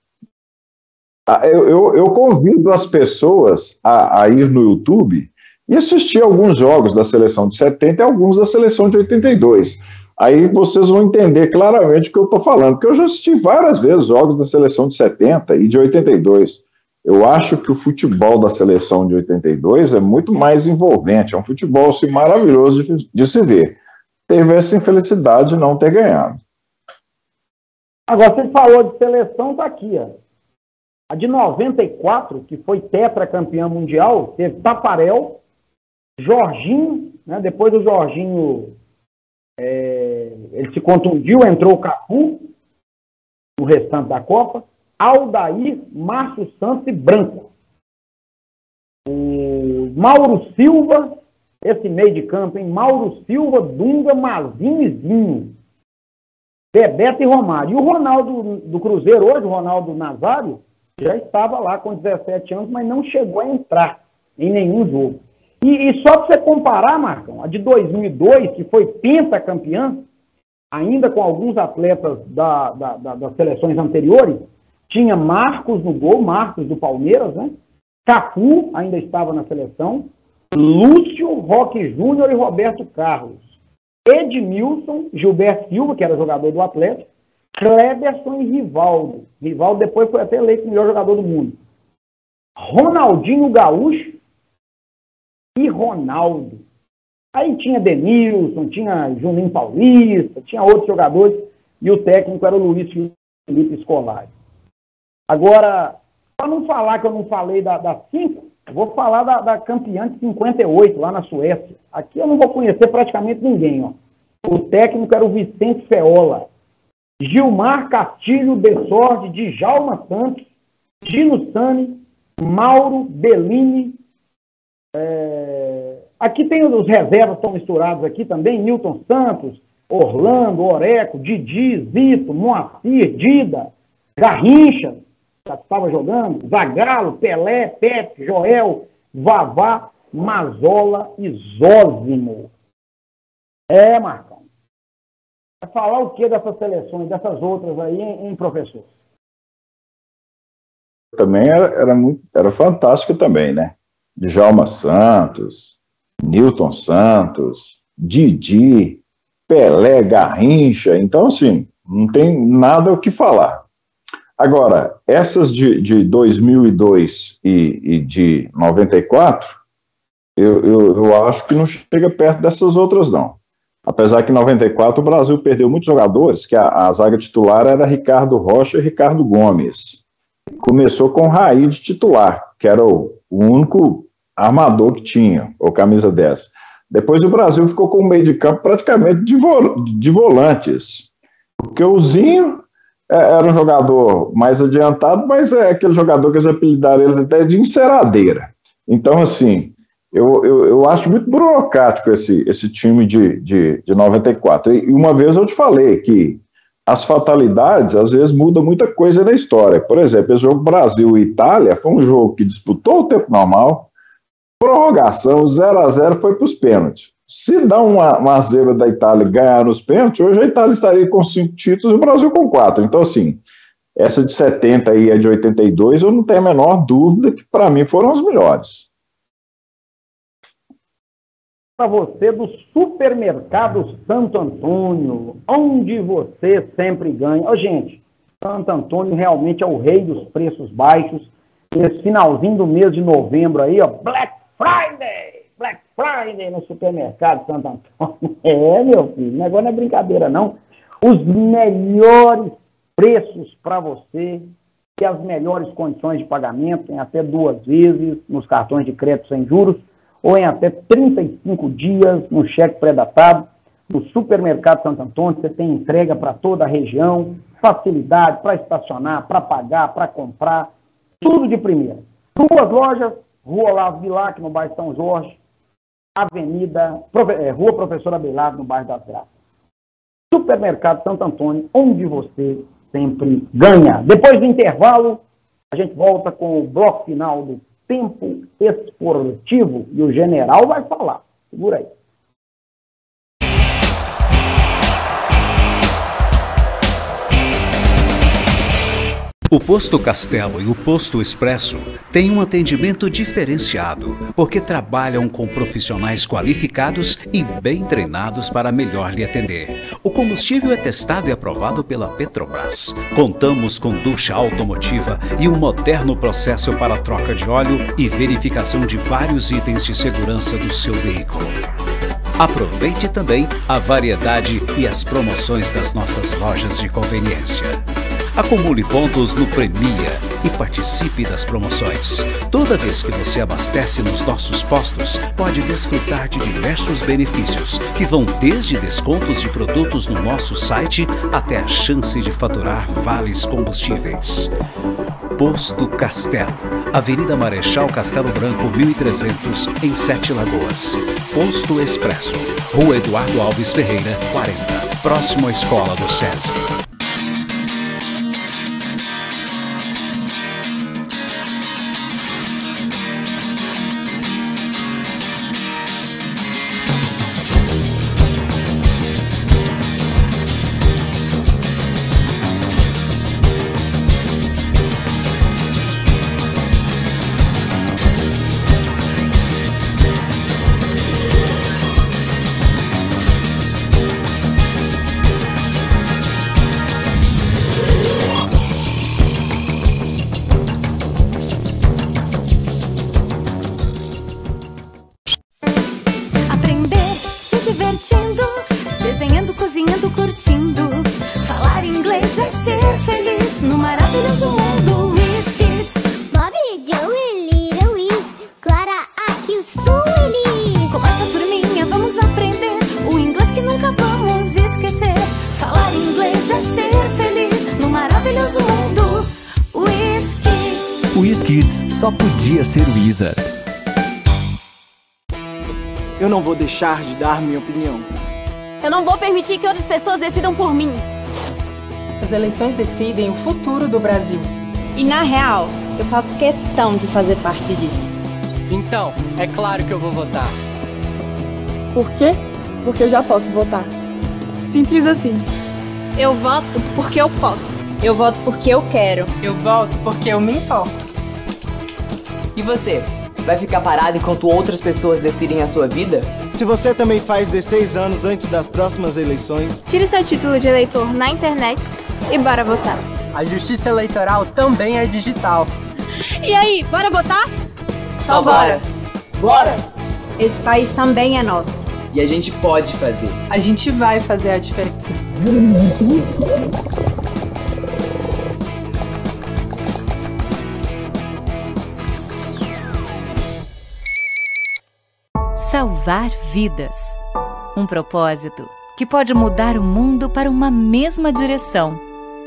Eu convido as pessoas a ir no YouTube e assistir alguns jogos da seleção de 70 e alguns da seleção de 82. Aí vocês vão entender claramente o que eu estou falando, porque eu já assisti várias vezes jogos da seleção de 70 e de 82. Eu acho que o futebol da seleção de 82 é muito mais envolvente, é um futebol assim, maravilhoso de se ver. Teve essa infelicidade de não ter ganhado. Agora, você falou de seleção, tá aqui, ó. A de 94, que foi tetracampeã mundial, teve Tafarel, Jorginho, né? Depois do Jorginho, ele se contundiu, entrou o Cafu no restante da Copa, Aldair, Márcio Santos e Branco. O Mauro Silva, esse meio de campo, hein? Mauro Silva, Dunga, Mazinho e Zinho. Bebeto e Romário. E o Ronaldo do Cruzeiro hoje, o Ronaldo Nazário, já estava lá com 17 anos, mas não chegou a entrar em nenhum jogo. E só para você comparar, Marcão, a de 2002, que foi pentacampeã, ainda com alguns atletas das seleções anteriores, tinha Marcos no gol, Marcos do Palmeiras, né? Cafu ainda estava na seleção, Lúcio, Roque Júnior e Roberto Carlos. Edmilson, Gilberto Silva, que era jogador do Atlético, Kleberson e Rivaldo. Rivaldo depois foi até eleito o melhor jogador do mundo. Ronaldinho Gaúcho e Ronaldo. Aí tinha Denilson, tinha Juninho Paulista, tinha outros jogadores, e o técnico era o Luiz Felipe Scolari. Agora, para não falar que eu não falei da 5, eu vou falar da campeã de 58, lá na Suécia. Aqui eu não vou conhecer praticamente ninguém, ó. O técnico era o Vicente Feola. Gilmar Castilho de Sorge, Djalma Santos, Gino Sani, Mauro Bellini. Aqui tem os reservas, estão misturados aqui também, Nilton Santos, Orlando, Oreco, Didi, Zito, Moacir, Dida, Garrincha, já estava jogando, Zagallo, Pelé, Pepe, Joel, Vavá, Mazola e Zózimo. Marcão. Vai falar o que dessas seleções, dessas outras aí, hein, professor? Também era fantástica também, né? Djalma Santos, Nilton Santos, Didi, Pelé, Garrincha. Então, assim, não tem nada o que falar. Agora, essas de 2002 e de 94, eu acho que não chega perto dessas outras, não. Apesar que em 94 o Brasil perdeu muitos jogadores, que a zaga titular era Ricardo Rocha e Ricardo Gomes. Começou com o Raí de titular, que era o único armador que tinha, ou camisa 10. Depois o Brasil ficou com o meio de campo praticamente de volantes. Porque o Zinho era um jogador mais adiantado, mas é aquele jogador que eles apelidaram ele até de enceradeira. Então, assim, eu acho muito burocrático esse time de 94. E uma vez eu te falei que as fatalidades, às vezes, mudam muita coisa na história. Por exemplo, esse jogo Brasil e Itália foi um jogo que disputou o tempo normal, prorrogação, 0-0, foi para os pênaltis. Se dá uma zebra da Itália ganhar nos pênaltis, hoje a Itália estaria com 5 títulos e o Brasil com 4. Então, assim, essa de 70 e a de 82, eu não tenho a menor dúvida que, para mim, foram os melhores. Para você do Supermercado Santo Antônio, onde você sempre ganha. Ô, gente, Santo Antônio realmente é o rei dos preços baixos. Esse finalzinho do mês de novembro aí, ó, Black Friday no Supermercado Santo Antônio. É, meu filho, o negócio não é brincadeira, não. Os melhores preços para você e as melhores condições de pagamento, em até 2 vezes nos cartões de crédito sem juros, ou em até 35 dias no cheque pré-datado. No Supermercado Santo Antônio, você tem entrega para toda a região, facilidade para estacionar, para pagar, para comprar, tudo de primeira. 2 lojas, Rua Olavo Bilac, no bairro São Jorge, Rua Professor Abelardo, no bairro das Graças. Supermercado Santo Antônio, onde você sempre ganha. Depois do intervalo, a gente volta com o bloco final do Tempo Esportivo e o general vai falar. Segura aí. O Posto Castelo e o Posto Expresso têm um atendimento diferenciado, porque trabalham com profissionais qualificados e bem treinados para melhor lhe atender. O combustível é testado e aprovado pela Petrobras. Contamos com ducha automotiva e um moderno processo para troca de óleo e verificação de vários itens de segurança do seu veículo. Aproveite também a variedade e as promoções das nossas lojas de conveniência. Acumule pontos no Premia e participe das promoções. Toda vez que você abastece nos nossos postos, pode desfrutar de diversos benefícios, que vão desde descontos de produtos no nosso site até a chance de faturar vales combustíveis. Posto Castelo, Avenida Marechal Castelo Branco, 1300, em 7 Lagoas. Posto Expresso, Rua Eduardo Alves Ferreira, 40, próximo à Escola do SESI. Desenhando, cozinhando, curtindo. Falar inglês é ser feliz no maravilhoso mundo Whiskies. Bobby, Joey, Little Wiz, Clara, aqui o Sully. Com essa turminha vamos aprender o inglês que nunca vamos esquecer. Falar inglês é ser feliz no maravilhoso mundo Whiskies. O Whiskies só podia ser o Wizard. Eu não vou deixar de dar minha opinião. Eu não vou permitir que outras pessoas decidam por mim. As eleições decidem o futuro do Brasil. E na real, eu faço questão de fazer parte disso. Então, é claro que eu vou votar. Por quê? Porque eu já posso votar. Simples assim. Eu voto porque eu posso. Eu voto porque eu quero. Eu voto porque eu me importo. E você? Vai ficar parado enquanto outras pessoas decidem a sua vida? Se você também faz 16 anos antes das próximas eleições, Tire seu título de eleitor na internet e bora votar. A justiça eleitoral também é digital. E aí, bora votar? Só bora! Bora! Esse país também é nosso. E a gente pode fazer. A gente vai fazer a diferença. Salvar vidas. Um propósito que pode mudar o mundo para uma mesma direção.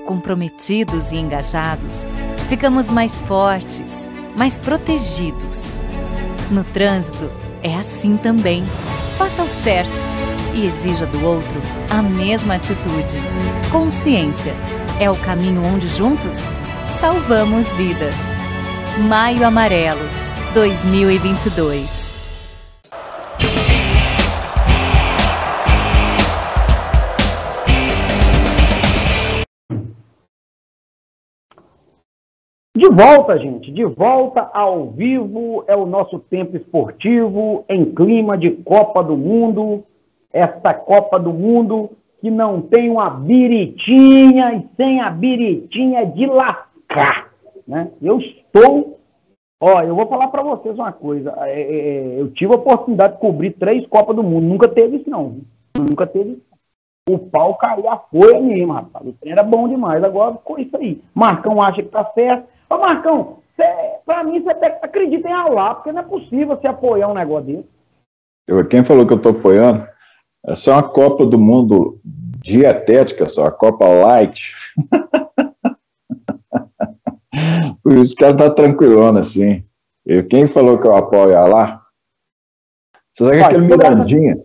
Comprometidos e engajados, ficamos mais fortes, mais protegidos. No trânsito, é assim também. Faça o certo e exija do outro a mesma atitude. Consciência é o caminho onde juntos salvamos vidas. Maio Amarelo 2022. De volta, gente, de volta ao vivo, é o nosso tempo esportivo em clima de Copa do Mundo, esta Copa do Mundo que não tem uma biritinha e sem a biritinha é de lascar, né? Eu vou falar para vocês uma coisa, eu tive a oportunidade de cobrir 3 Copas do Mundo, nunca teve isso não, nunca teve isso. O pau caiu a folha mesmo, rapaz, o trem era bom demais, agora ficou isso aí. Marcão acha que tá certo. Ô Marcão, pra mim você acredita em Allah, porque não é possível você apoiar um negócio desse. Quem falou que eu tô apoiando? Essa é uma Copa do Mundo dietética só, a Copa Light. Por isso que ela tá tranquilona, assim. Quem falou que eu apoio Allah? Você sabe aquele Mirandinha?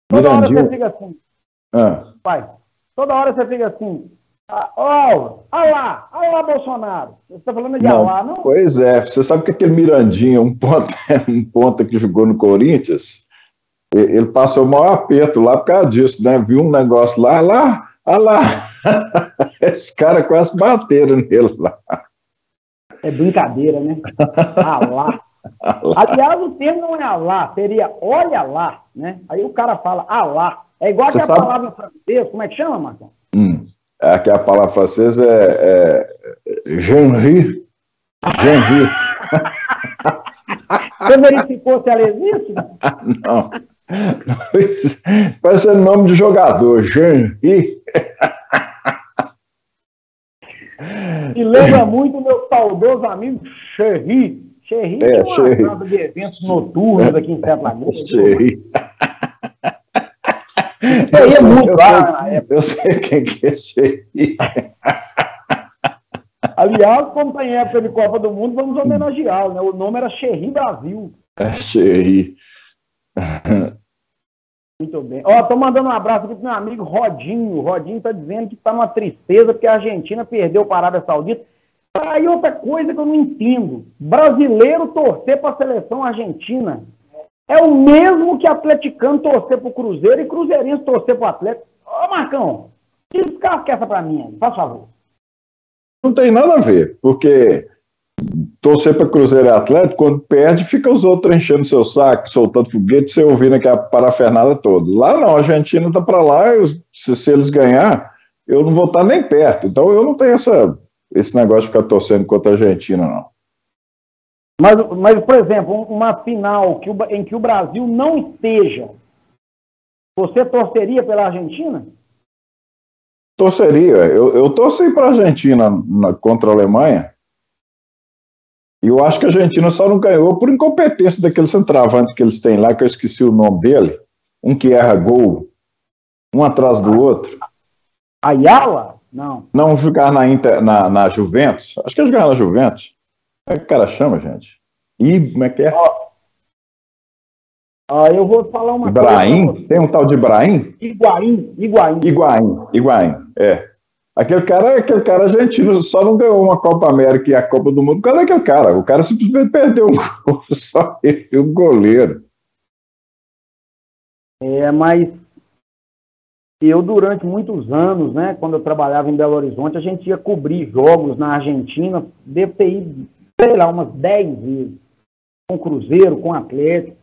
Toda hora você fica assim. Ah. Pai, toda hora você fica assim. Alá, Bolsonaro. Você está falando de Alá, não? Pois é, você sabe que aquele Mirandinha, um ponta que jogou no Corinthians, ele passou o maior aperto lá por causa disso, né? Viu um negócio lá. Esse cara quase bateram nele lá. É brincadeira, né? Alá. Aliás, o termo não é Alá, seria olha lá, né? Aí o cara fala Alá. É igual que a palavra em francês, como é que chama, Marcão? Aqui a palavra francesa é Jean-Ri. Você verificou se ela existe? Não. Parece nome de jogador, Jean-Ri. E lembra muito o meu saudoso amigo Cherry. Cherry é uma casa de eventos noturnos aqui em Sete Lagoas. Cherry. Eu sei quem que é Cherry. Aliás, como está em época de Copa do Mundo, vamos homenageá-lo, né? O nome era Cherry Brasil. Cherry. Muito bem. Estou mandando um abraço aqui para meu amigo Rodinho. O Rodinho está dizendo que está uma tristeza porque a Argentina perdeu para a Arábia Saudita. Aí outra coisa que eu não entendo. Brasileiro torcer para a seleção argentina é o mesmo que atleticano torcer para o Cruzeiro e cruzeirense torcer para o Atlético. Ô, Marcão, descasca essa para mim, faz favor. Não tem nada a ver, porque torcer para Cruzeiro e Atlético, quando perde, fica os outros enchendo seu saco, soltando foguete, você ouvindo aquela parafernália toda. Lá não, a Argentina tá para lá, se eles ganhar, eu não vou estar nem perto. Então eu não tenho esse negócio de ficar torcendo contra a Argentina, não. Mas por exemplo, uma final em que o Brasil não esteja, você torceria pela Argentina? Torceria. Eu torci para a Argentina contra a Alemanha. E eu acho que a Argentina só não ganhou por incompetência daquele centroavante que eles têm lá, que eu esqueci o nome dele. Um que erra gol, um atrás do outro. Ayala? Não. Não jogar na Juventus. Acho que é jogar na Juventus. Como é que o cara chama, gente? Como é que é? Eu vou falar uma Ibrahim? coisa. Tem um tal de Ibrahim? Higuaín, é. Aquele cara argentino só não ganhou uma Copa América e a Copa do Mundo por causa daquele cara. O cara simplesmente perdeu um gol, só ele, o goleiro. Mas Eu, durante muitos anos, né, quando eu trabalhava em Belo Horizonte, a gente ia cobrir jogos na Argentina, devo ter ido, sei lá, umas 10 vezes, com Cruzeiro, com Atlético.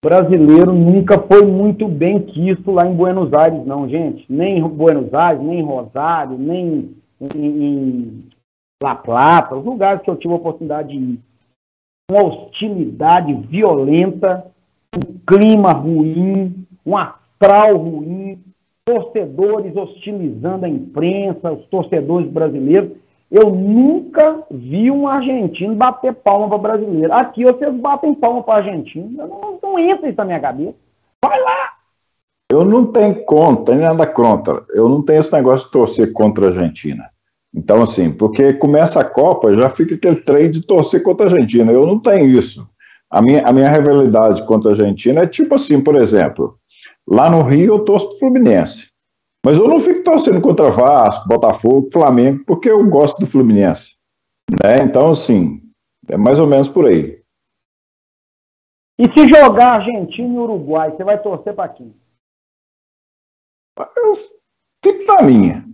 O brasileiro nunca foi muito bem quisto lá em Buenos Aires, não, gente. Nem em Buenos Aires, nem em Rosário, nem em La Plata, os lugares que eu tive a oportunidade de ir. Uma hostilidade violenta, um clima ruim, um astral ruim, torcedores hostilizando a imprensa, os torcedores brasileiros. Eu nunca vi um argentino bater palma para brasileiro. Aqui vocês batem palma para argentino. Não entra isso na minha cabeça. Vai lá! Eu não tenho conta, nem nada contra. Eu não tenho esse negócio de torcer contra a Argentina. Então, assim, porque começa a Copa, já fica aquele trem de torcer contra a Argentina. Eu não tenho isso. A minha rivalidade contra a Argentina é tipo assim, por exemplo, lá no Rio eu torço pro Fluminense. Mas eu não fico torcendo contra Vasco, Botafogo, Flamengo, porque eu gosto do Fluminense. Né? Então, assim, é mais ou menos por aí. E se jogar Argentina e Uruguai, você vai torcer para quem? Eu fico na minha.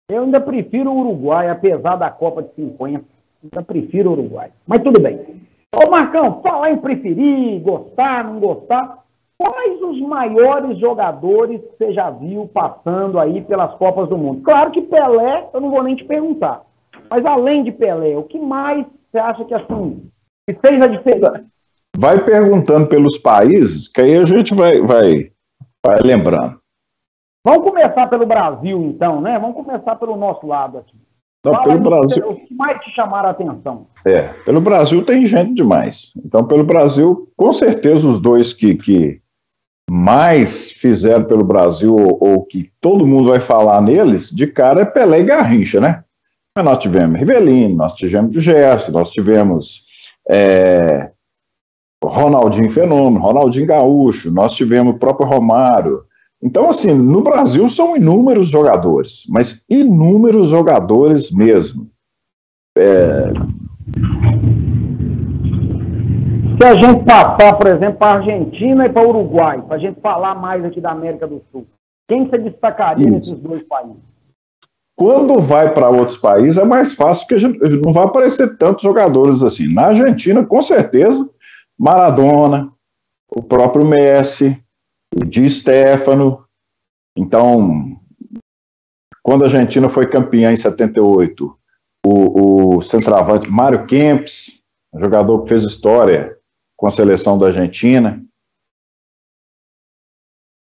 Eu ainda prefiro o Uruguai, apesar da Copa de 50. Ainda prefiro o Uruguai. Mas tudo bem. Ô Marcão, falar em preferir, gostar, não gostar, quais os maiores jogadores que você já viu passando aí pelas Copas do Mundo? Claro que Pelé, eu não vou nem te perguntar. Mas além de Pelé, o que mais você acha que assim, que fez a diferença? Vai perguntando pelos países, que aí a gente vai lembrando. Vamos começar pelo Brasil, então, né? Vamos começar pelo nosso lado aqui. Não, pelo Brasil. O que mais te chamaram a atenção? Pelo Brasil tem gente demais. Então, pelo Brasil, com certeza, os dois que mais fizeram pelo Brasil, ou que todo mundo vai falar neles, de cara é Pelé e Garrincha, né? Mas nós tivemos Rivelino, nós tivemos Gerson, nós tivemos Ronaldinho Fenômeno, Ronaldinho Gaúcho, nós tivemos o próprio Romário. Então, assim, no Brasil são inúmeros jogadores, mas inúmeros jogadores mesmo. Se a gente passar, por exemplo, para a Argentina e para o Uruguai, para a gente falar mais aqui da América do Sul, quem você destacaria nesses dois países? Quando vai para outros países é mais fácil, porque não vai aparecer tantos jogadores assim. Na Argentina, com certeza, Maradona, o próprio Messi, o Di Stéfano. Então, quando a Argentina foi campeã em 78, o centroavante Mário Kempes, jogador que fez história com a seleção da Argentina.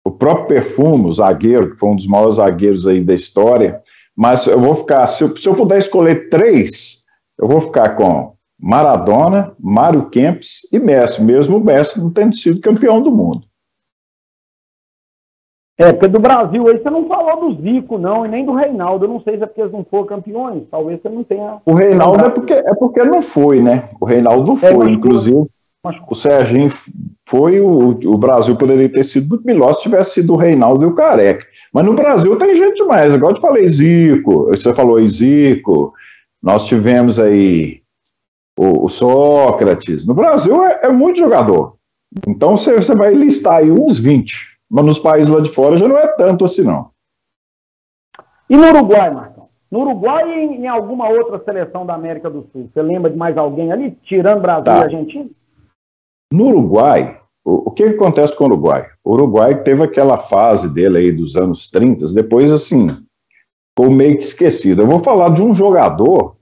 O próprio Perfumo, o zagueiro, que foi um dos maiores zagueiros aí da história. Mas eu vou ficar, se eu puder escolher 3, eu vou ficar com Maradona, Mário Kempes e Messi, mesmo o Messi não tendo sido campeão do mundo. Porque do Brasil aí você não falou do Zico, não, e nem do Reinaldo. Eu não sei se é porque eles não foram campeões. Talvez você não tenha. O Reinaldo é porque não foi, né? O Reinaldo não foi. Inclusive, o Serginho foi. O Brasil poderia ter sido muito melhor se tivesse sido o Reinaldo e o Careca. Mas no Brasil tem gente demais. Igual eu te falei, Zico. Você falou aí, Zico. Nós tivemos aí o Sócrates. No Brasil é muito jogador. Então você vai listar aí uns 20. Mas nos países lá de fora já não é tanto assim, não. E no Uruguai, Marcão? No Uruguai e em alguma outra seleção da América do Sul? Você lembra de mais alguém ali, tirando Brasil e Argentina? No Uruguai, o que acontece com o Uruguai? O Uruguai teve aquela fase dele aí dos anos 30, depois, assim, ficou meio que esquecido. Eu vou falar de um jogador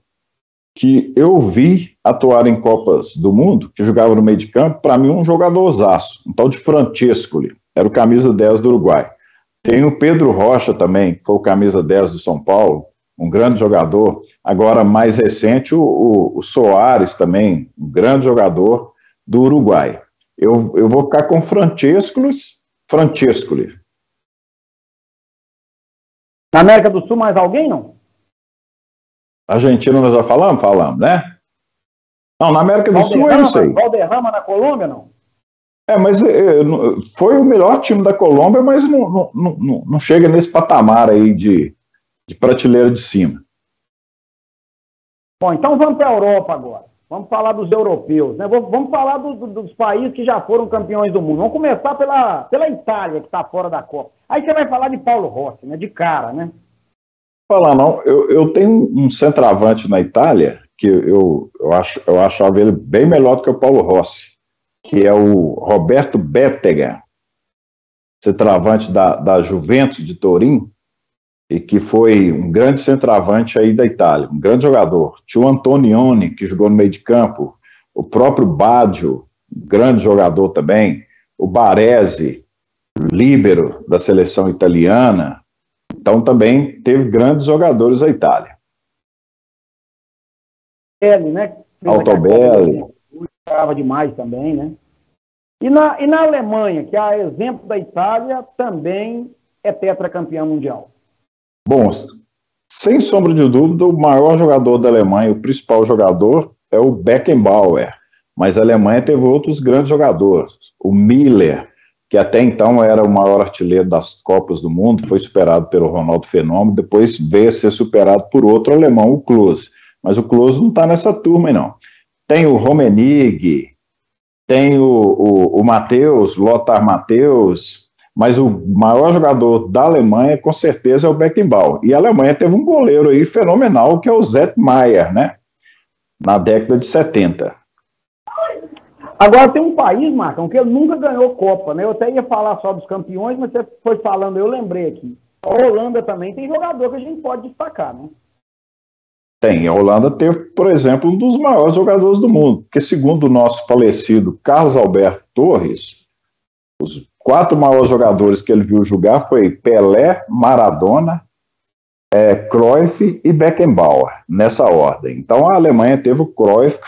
que eu vi atuar em Copas do Mundo, que jogava no meio de campo, para mim um jogadorzaço, um tal de Francescoli. Era o camisa 10 do Uruguai. Tem o Pedro Rocha também, que foi o camisa 10 do São Paulo, um grande jogador. Agora, mais recente, o Soares também, um grande jogador do Uruguai. Eu vou ficar com Francescoli. Na América do Sul, mais alguém, não? Argentina nós já falamos? Falamos, né? Não, na América do Sul é isso aí. Valderrama na Colômbia, não? Mas foi o melhor time da Colômbia, mas não chega nesse patamar aí de prateleira de cima. Bom, então vamos para a Europa agora. Vamos falar dos europeus, né? Vamos falar dos países que já foram campeões do mundo. Vamos começar pela Itália, que está fora da Copa. Aí você vai falar de Paulo Rossi, né? De cara, né? Falar não, eu tenho um centroavante na Itália que eu achava ele bem melhor do que o Paulo Rossi, que é o Roberto Bettega, centroavante da Juventus de Turim, e que foi um grande centroavante aí da Itália, um grande jogador. Tinha o Antonioni, que jogou no meio de campo, o próprio Baggio, um grande jogador também, o Baresi, líbero da seleção italiana. Então também teve grandes jogadores a Itália. Ele, né? Altobelli. Jogava demais também, né? E na Alemanha, que é exemplo da Itália, também é tetracampeão mundial. Bom, sem sombra de dúvida, o maior jogador da Alemanha, o principal jogador, é o Beckenbauer. Mas a Alemanha teve outros grandes jogadores. O Müller, que até então era o maior artilheiro das Copas do Mundo, foi superado pelo Ronaldo Fenômeno, depois veio a ser superado por outro alemão, o Klose. Mas o Klose não está nessa turma, não. Tem o Rummenigge, tem o Matthäus, Lothar Matthäus, mas o maior jogador da Alemanha, com certeza, é o Beckenbauer. E a Alemanha teve um goleiro aí fenomenal, que é o Sepp Maier, né? Na década de 70. Agora tem um país, Marcão, que ele nunca ganhou Copa, né? Eu até ia falar só dos campeões, mas você foi falando, eu lembrei aqui. A Holanda também tem jogador que a gente pode destacar, né? Tem. A Holanda teve, por exemplo, um dos maiores jogadores do mundo, porque segundo o nosso falecido Carlos Alberto Torres, os 4 maiores jogadores que ele viu jogar foi Pelé, Maradona, Cruyff e Beckenbauer, nessa ordem. Então a Alemanha teve o Cruyff,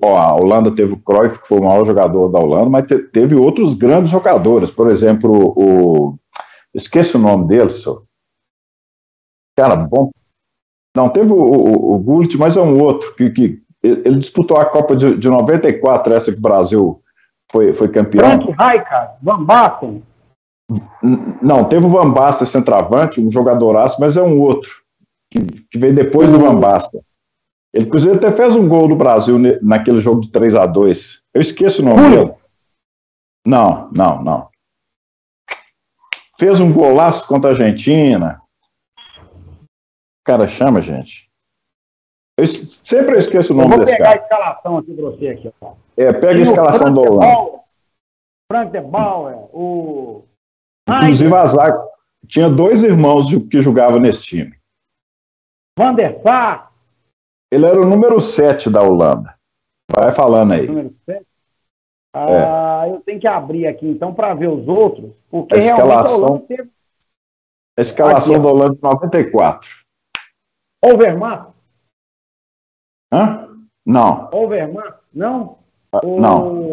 a Holanda teve o Cruyff, que foi o maior jogador da Holanda, mas teve outros grandes jogadores, por exemplo, esqueci o nome dele, senhor. Cara, bom. Não, teve o Gullit, mas é um outro, que ele disputou a Copa de 94, essa que o Brasil foi campeão. Frank Rijkaard, Van Basten. Não, teve o Van Basten centroavante, um jogadoraço, mas é um outro, que veio depois do Van Basten. Ele, inclusive, até fez um gol do Brasil naquele jogo de 3-2. Eu esqueço o nome dele. Não. Fez um golaço contra a Argentina. O cara chama, gente. Sempre esqueço o nome desse cara. Eu vou pegar a escalação aqui pra você. Aqui, ó. Pega a escalação do Holanda. Frank de Bauer, o... Inclusive a zaga. Tinha 2 irmãos que jogavam nesse time. Van der Sar. Ele era o número 7 da Holanda. Vai falando aí. Número 7? Eu tenho que abrir aqui, então, para ver os outros. Porque a escalação, teve... a escalação da Holanda de 94. Overmars? Hã? Não. Overmars? Não? Não.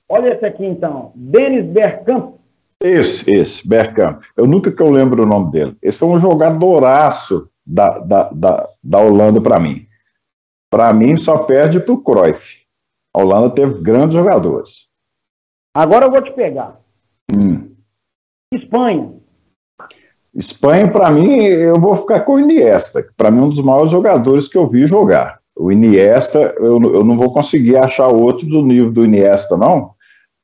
Olha esse aqui, então. Dennis Bergkamp. Esse, Bergkamp. Eu nunca que eu lembro o nome dele. Esse foi um jogadoraço da Holanda para mim. Para mim, só perde pro Cruyff. A Holanda teve grandes jogadores. Agora eu vou te pegar. Espanha, para mim, eu vou ficar com o Iniesta, que para mim é um dos maiores jogadores que eu vi jogar. O Iniesta, eu não vou conseguir achar outro do nível do Iniesta, não.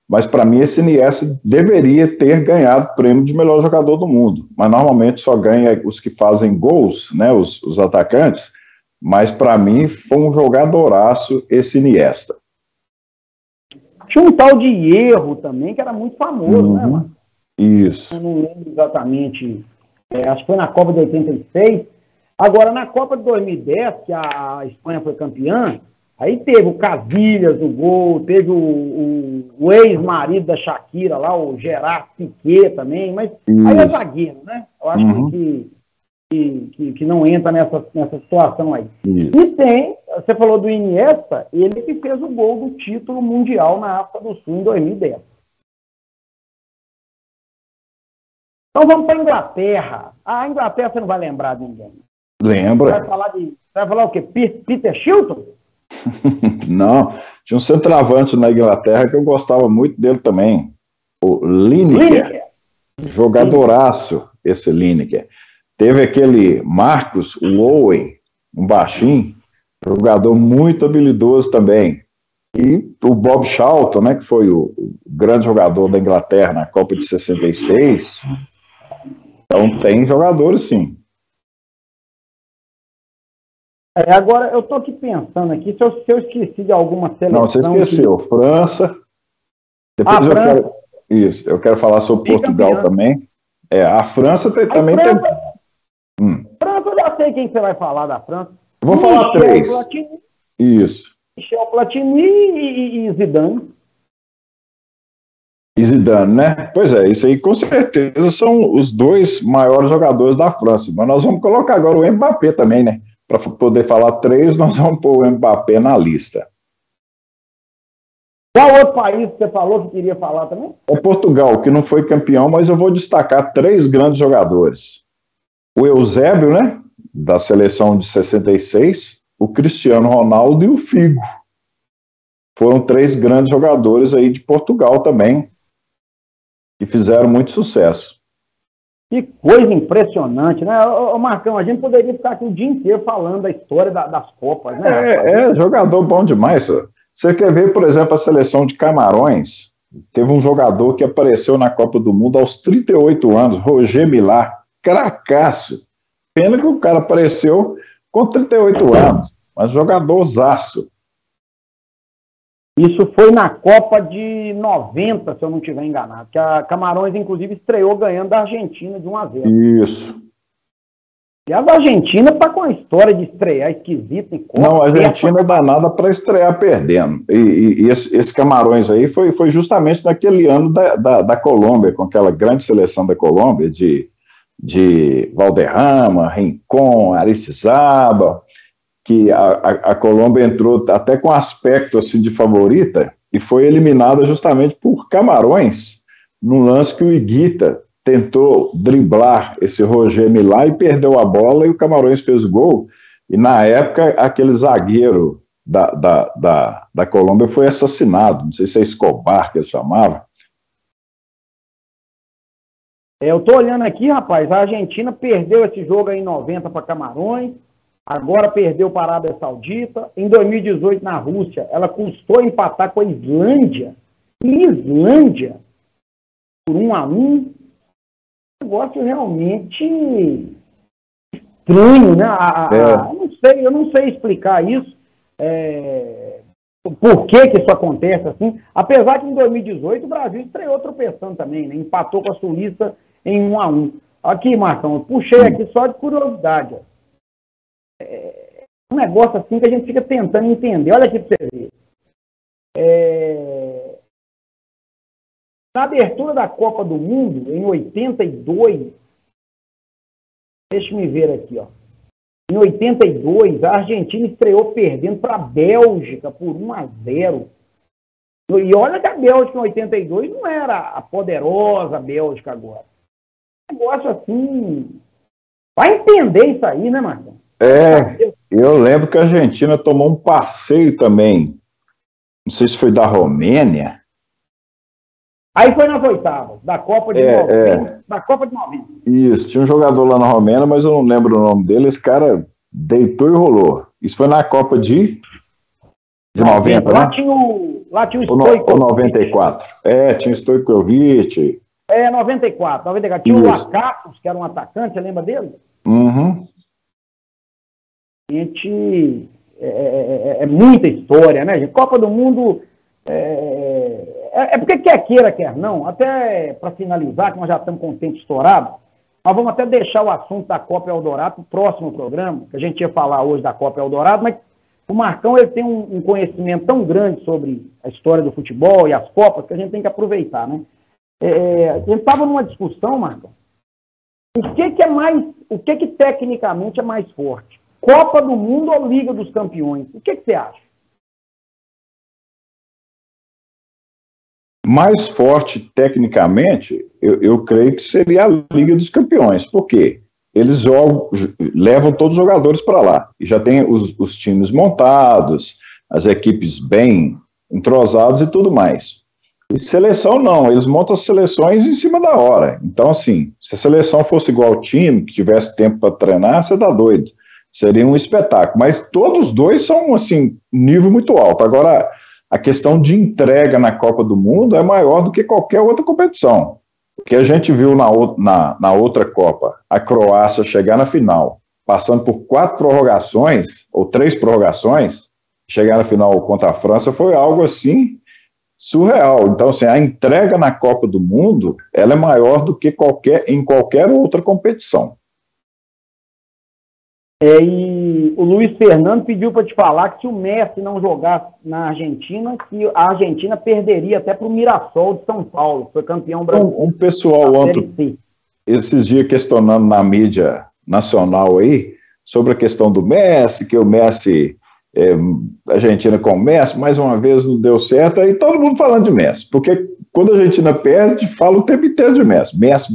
Mas para mim esse Iniesta deveria ter ganhado o prêmio de melhor jogador do mundo. Mas normalmente só ganha os que fazem gols, né, os atacantes. Mas para mim foi um jogadoraço esse Iniesta. Tinha um tal de Hierro também, que era muito famoso, né, mano? Isso. Eu não lembro exatamente, acho que foi na Copa de 86. Agora, na Copa de 2010, que a Espanha foi campeã, aí teve o Casillas no gol, teve o ex-marido da Shakira lá, o Gerard Piqué também, mas isso. Aí é zagueiro, né? Eu acho que não entra nessa situação aí. Isso. E tem, você falou do Iniesta, ele que fez o gol do título mundial na África do Sul em 2010. Então vamos para a Inglaterra. A Inglaterra você não vai lembrar de ninguém. Lembra. Vai falar o quê? Peter Shilton? Não, tinha um centroavante na Inglaterra que eu gostava muito dele também. O Lineker. Jogadoraço, esse Lineker. Teve aquele Marcus Owen, um baixinho, Jogador muito habilidoso também. E o Bob Charlton, né, que foi o grande jogador da Inglaterra na Copa de 66. Então tem jogadores, sim. Agora, eu estou aqui pensando aqui, se eu esqueci de alguma seleção... Não, você esqueceu. França. Depois França. Eu quero falar sobre Portugal também. A França também tem... França, eu já sei quem você vai falar da França. Eu vou falar três. Platini, isso. Michel Platini e Zidane. E Zidane, né? Pois é, isso aí com certeza são os dois maiores jogadores da França. Mas nós vamos colocar agora o Mbappé também, né? Para poder falar três, nós vamos pôr o Mbappé na lista. Qual outro país que você falou que queria falar também? É Portugal, que não foi campeão, mas eu vou destacar três grandes jogadores. O Eusébio, né? Da seleção de 66, o Cristiano Ronaldo e o Figo. Foram três grandes jogadores aí de Portugal também, que fizeram muito sucesso. Que coisa impressionante, né? Ô Marcão, a gente poderia ficar aqui o dia inteiro falando da história das Copas, né? Jogador bom demais. Você quer ver, por exemplo, a seleção de Camarões? Teve um jogador que apareceu na Copa do Mundo aos 38 anos, Roger Milá, cracaço. Pena que o cara apareceu com 38 anos, mas jogadorzaço. Isso foi na Copa de 90, se eu não estiver enganado, que a Camarões, inclusive, estreou ganhando da Argentina de 1-0. Isso. E a Argentina está com a história de estrear esquisita em Copa. Não, a Argentina é danada para estrear perdendo. E esse Camarões aí foi justamente naquele ano da Colômbia, com aquela grande seleção da Colômbia, de Valderrama, Rincón, Aristizábal, que a Colômbia entrou até com aspecto assim, de favorita e foi eliminada justamente por Camarões, no lance que o Higuita tentou driblar esse Roger Milá e perdeu a bola e o Camarões fez o gol. E na época aquele zagueiro da Colômbia foi assassinado, não sei se é Escobar que ele chamava. Eu estou olhando aqui, rapaz, a Argentina perdeu esse jogo aí em 90 para Camarões, agora perdeu para a Arábia Saudita. Em 2018, na Rússia, ela custou empatar com a Islândia. Islândia, por 1-1. Negócio realmente estranho, né? Eu não sei explicar isso. Por que isso acontece assim? Apesar que em 2018 o Brasil estreou tropeçando também, né? Empatou com a Suíça em 1-1. Aqui, Marcão, eu puxei aqui só de curiosidade. Um negócio assim que a gente fica tentando entender. Olha aqui para você ver. Na abertura da Copa do Mundo, em 82, deixa eu ver aqui, ó. Em 82, a Argentina estreou perdendo para a Bélgica por 1-0. E olha que a Bélgica em 82 não era a poderosa Bélgica agora. Um negócio assim... Vai entender isso aí, né, Marcão? Eu lembro que a Argentina tomou um passeio também. Não sei se foi da Romênia. Aí foi nas oitavas, da Copa de 90. Da Copa de 90. Isso, tinha um jogador lá na Romênia, mas eu não lembro o nome dele. Esse cara deitou e rolou. Isso foi na Copa de 90, né? Lá tinha o Stojkovic. 94. Tinha o Stojkovic. 94. Tinha o Lakatos, que era um atacante, você lembra dele? Uhum. Gente, é muita história, né, gente? Copa do Mundo... porque quer queira, quer não, até para finalizar, que nós já estamos com o tempo estourado, nós vamos até deixar o assunto da Copa Eldorado para o próximo programa, que a gente ia falar hoje da Copa Eldorado, mas o Marcão ele tem um conhecimento tão grande sobre a história do futebol e as Copas que a gente tem que aproveitar, né? A gente estava numa discussão, Marcão, o que tecnicamente é mais forte? Copa do Mundo ou Liga dos Campeões? O que você acha? Mais forte tecnicamente, eu creio que seria a Liga dos Campeões. Por quê? Eles levam todos os jogadores para lá. E já tem os times montados, as equipes bem entrosadas e tudo mais. E seleção não, eles montam as seleções em cima da hora. Então, assim, se a seleção fosse igual ao time, que tivesse tempo para treinar, você tá doido. seria um espetáculo. Mas todos os dois são, assim, nível muito alto. Agora, a questão de entrega na Copa do Mundo é maior do que qualquer outra competição. O que a gente viu na outra Copa, a Croácia chegar na final, passando por 4 prorrogações, ou 3 prorrogações, chegar na final contra a França, foi algo assim surreal. Então, assim, a entrega na Copa do Mundo, ela é maior do que em qualquer outra competição. E o Luiz Fernando pediu para te falar que se o Messi não jogasse na Argentina, que a Argentina perderia até para o Mirassol de São Paulo, que foi campeão brasileiro. Um pessoal ontem, esses dias questionando na mídia nacional aí, sobre a questão do Messi, que o Messi, a Argentina com o Messi, mais uma vez não deu certo, aí todo mundo falando de Messi, porque quando a Argentina perde, fala o tempo inteiro de Messi, Messi,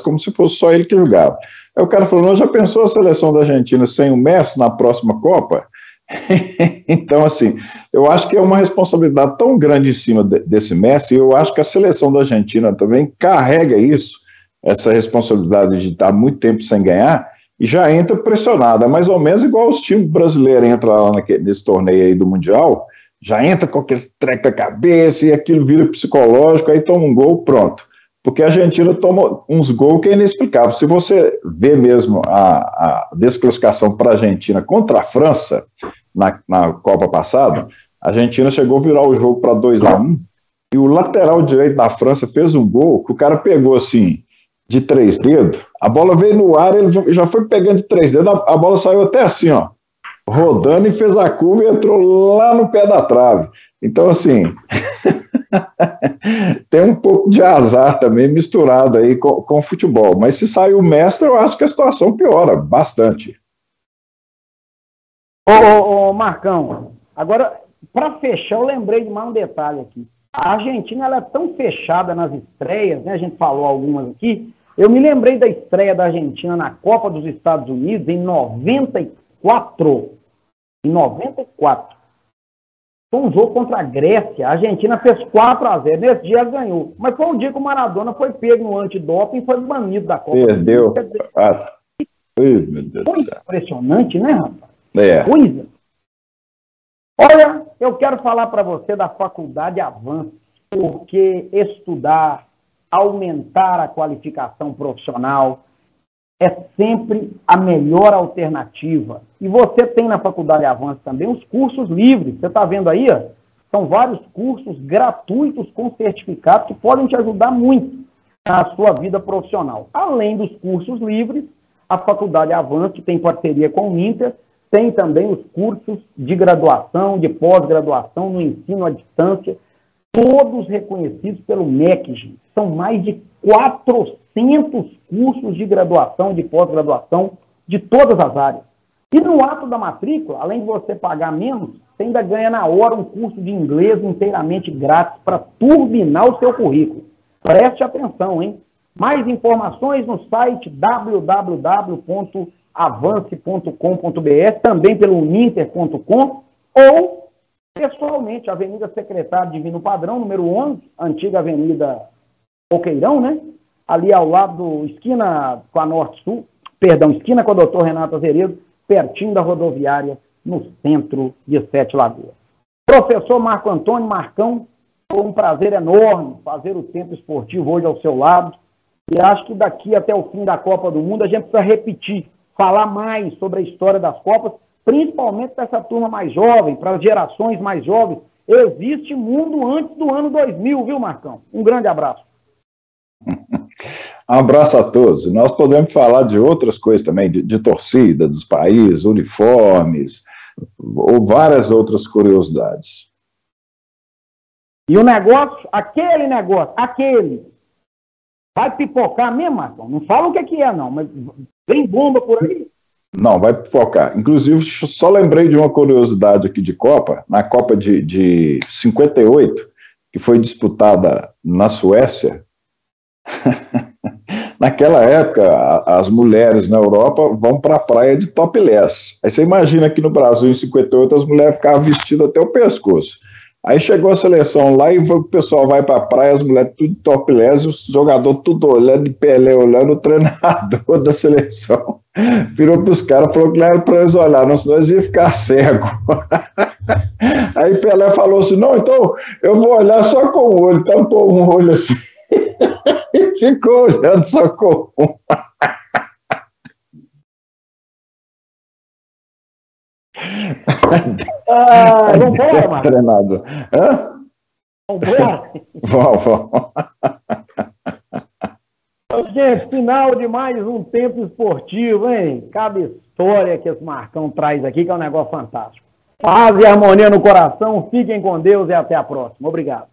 como se fosse só ele que jogava. Aí o cara falou, não, já pensou a seleção da Argentina sem o Messi na próxima Copa? Então, assim, eu acho que é uma responsabilidade tão grande em cima desse Messi, e eu acho que a seleção da Argentina também carrega isso, essa responsabilidade de estar muito tempo sem ganhar, e já entra pressionada, é mais ou menos igual os times brasileiros entram lá nesse torneio aí do Mundial, já entra com aquele treco da cabeça, e aquilo vira psicológico, aí toma um gol, pronto. Porque a Argentina toma uns gols que é inexplicável. Se você vê mesmo a desclassificação para a Argentina contra a França, na Copa passada, a Argentina chegou a virar o jogo para 2-1, e o lateral direito da França fez um gol que o cara pegou assim, de 3 dedos, a bola veio no ar, ele já foi pegando de 3 dedos, a bola saiu até assim, ó, rodando e fez a curva e entrou lá no pé da trave. Então, assim, tem um pouco de azar também misturado aí com o futebol, mas se sair o mestre, eu acho que a situação piora bastante. Ô Marcão, agora, para fechar, eu lembrei de mais um detalhe aqui. A Argentina, ela é tão fechada nas estreias, né? A gente falou algumas aqui. Eu me lembrei da estreia da Argentina na Copa dos Estados Unidos em 94. Em 94. Foi um jogo contra a Grécia. A Argentina fez 4-0. Nesse dia ganhou. Mas foi um dia que o Maradona foi pego no antidoping e foi banido da Copa. Perdeu. Foi impressionante, né, rapaz? Coisa. Olha, eu quero falar para você da Faculdade Avance, porque estudar, aumentar a qualificação profissional é sempre a melhor alternativa. E você tem na Faculdade Avance também os cursos livres. Você está vendo aí? Ó? São vários cursos gratuitos com certificado que podem te ajudar muito na sua vida profissional. Além dos cursos livres, a Faculdade Avance tem parceria com o Inter, tem também os cursos de graduação, de pós-graduação no ensino à distância, todos reconhecidos pelo MEC. São mais de 400 cursos de graduação, de pós-graduação, de todas as áreas. E no ato da matrícula, além de você pagar menos, você ainda ganha na hora um curso de inglês inteiramente grátis para turbinar o seu currículo. Preste atenção, hein? Mais informações no site www.avance.com.br, também pelo uninter.com, ou pessoalmente, Avenida Secretário Divino Padrão, número 11, antiga Avenida Boqueirão, né? Ali ao lado, esquina com a Norte-Sul, esquina com a Dr. Renato Azeredo, pertinho da rodoviária, no centro de Sete Lagoas. Professor Marco Antônio Marcão, foi um prazer enorme fazer o Tempo Esportivo hoje ao seu lado, e acho que daqui até o fim da Copa do Mundo a gente precisa repetir, falar mais sobre a história das Copas, principalmente para essa turma mais jovem, para as gerações mais jovens. Existe mundo antes do ano 2000, viu, Marcão? Um grande abraço. Um abraço a todos. Nós podemos falar de outras coisas também, de torcida dos países, uniformes, ou várias outras curiosidades. E o negócio, aquele, vai pipocar mesmo, Marcão? Não fala o que é, não, mas vem bomba por aí? Não, vai pipocar. Inclusive, só lembrei de uma curiosidade aqui de Copa, na Copa de 58, que foi disputada na Suécia. Naquela época, as mulheres na Europa vão para a praia de topless. Aí você imagina aqui no Brasil, em 58, as mulheres ficavam vestidas até o pescoço. Aí chegou a seleção lá e o pessoal vai pra praia, as mulheres tudo topless, os jogadores tudo olhando, de Pelé olhando, o treinador da seleção virou pros caras e falou que não era pra eles olhar, não, senão eles iam ficar cegos. Aí Pelé falou assim, não, então eu vou olhar só com o olho, tampou um olho assim e ficou olhando só com um. Vamos embora, Marcos? Treinador. Hã? Vamos embora? Vamos. Gente, final de mais um Tempo Esportivo, hein? Cada história que esse Marcão traz aqui, que é um negócio fantástico. Paz e harmonia no coração, fiquem com Deus e até a próxima. Obrigado.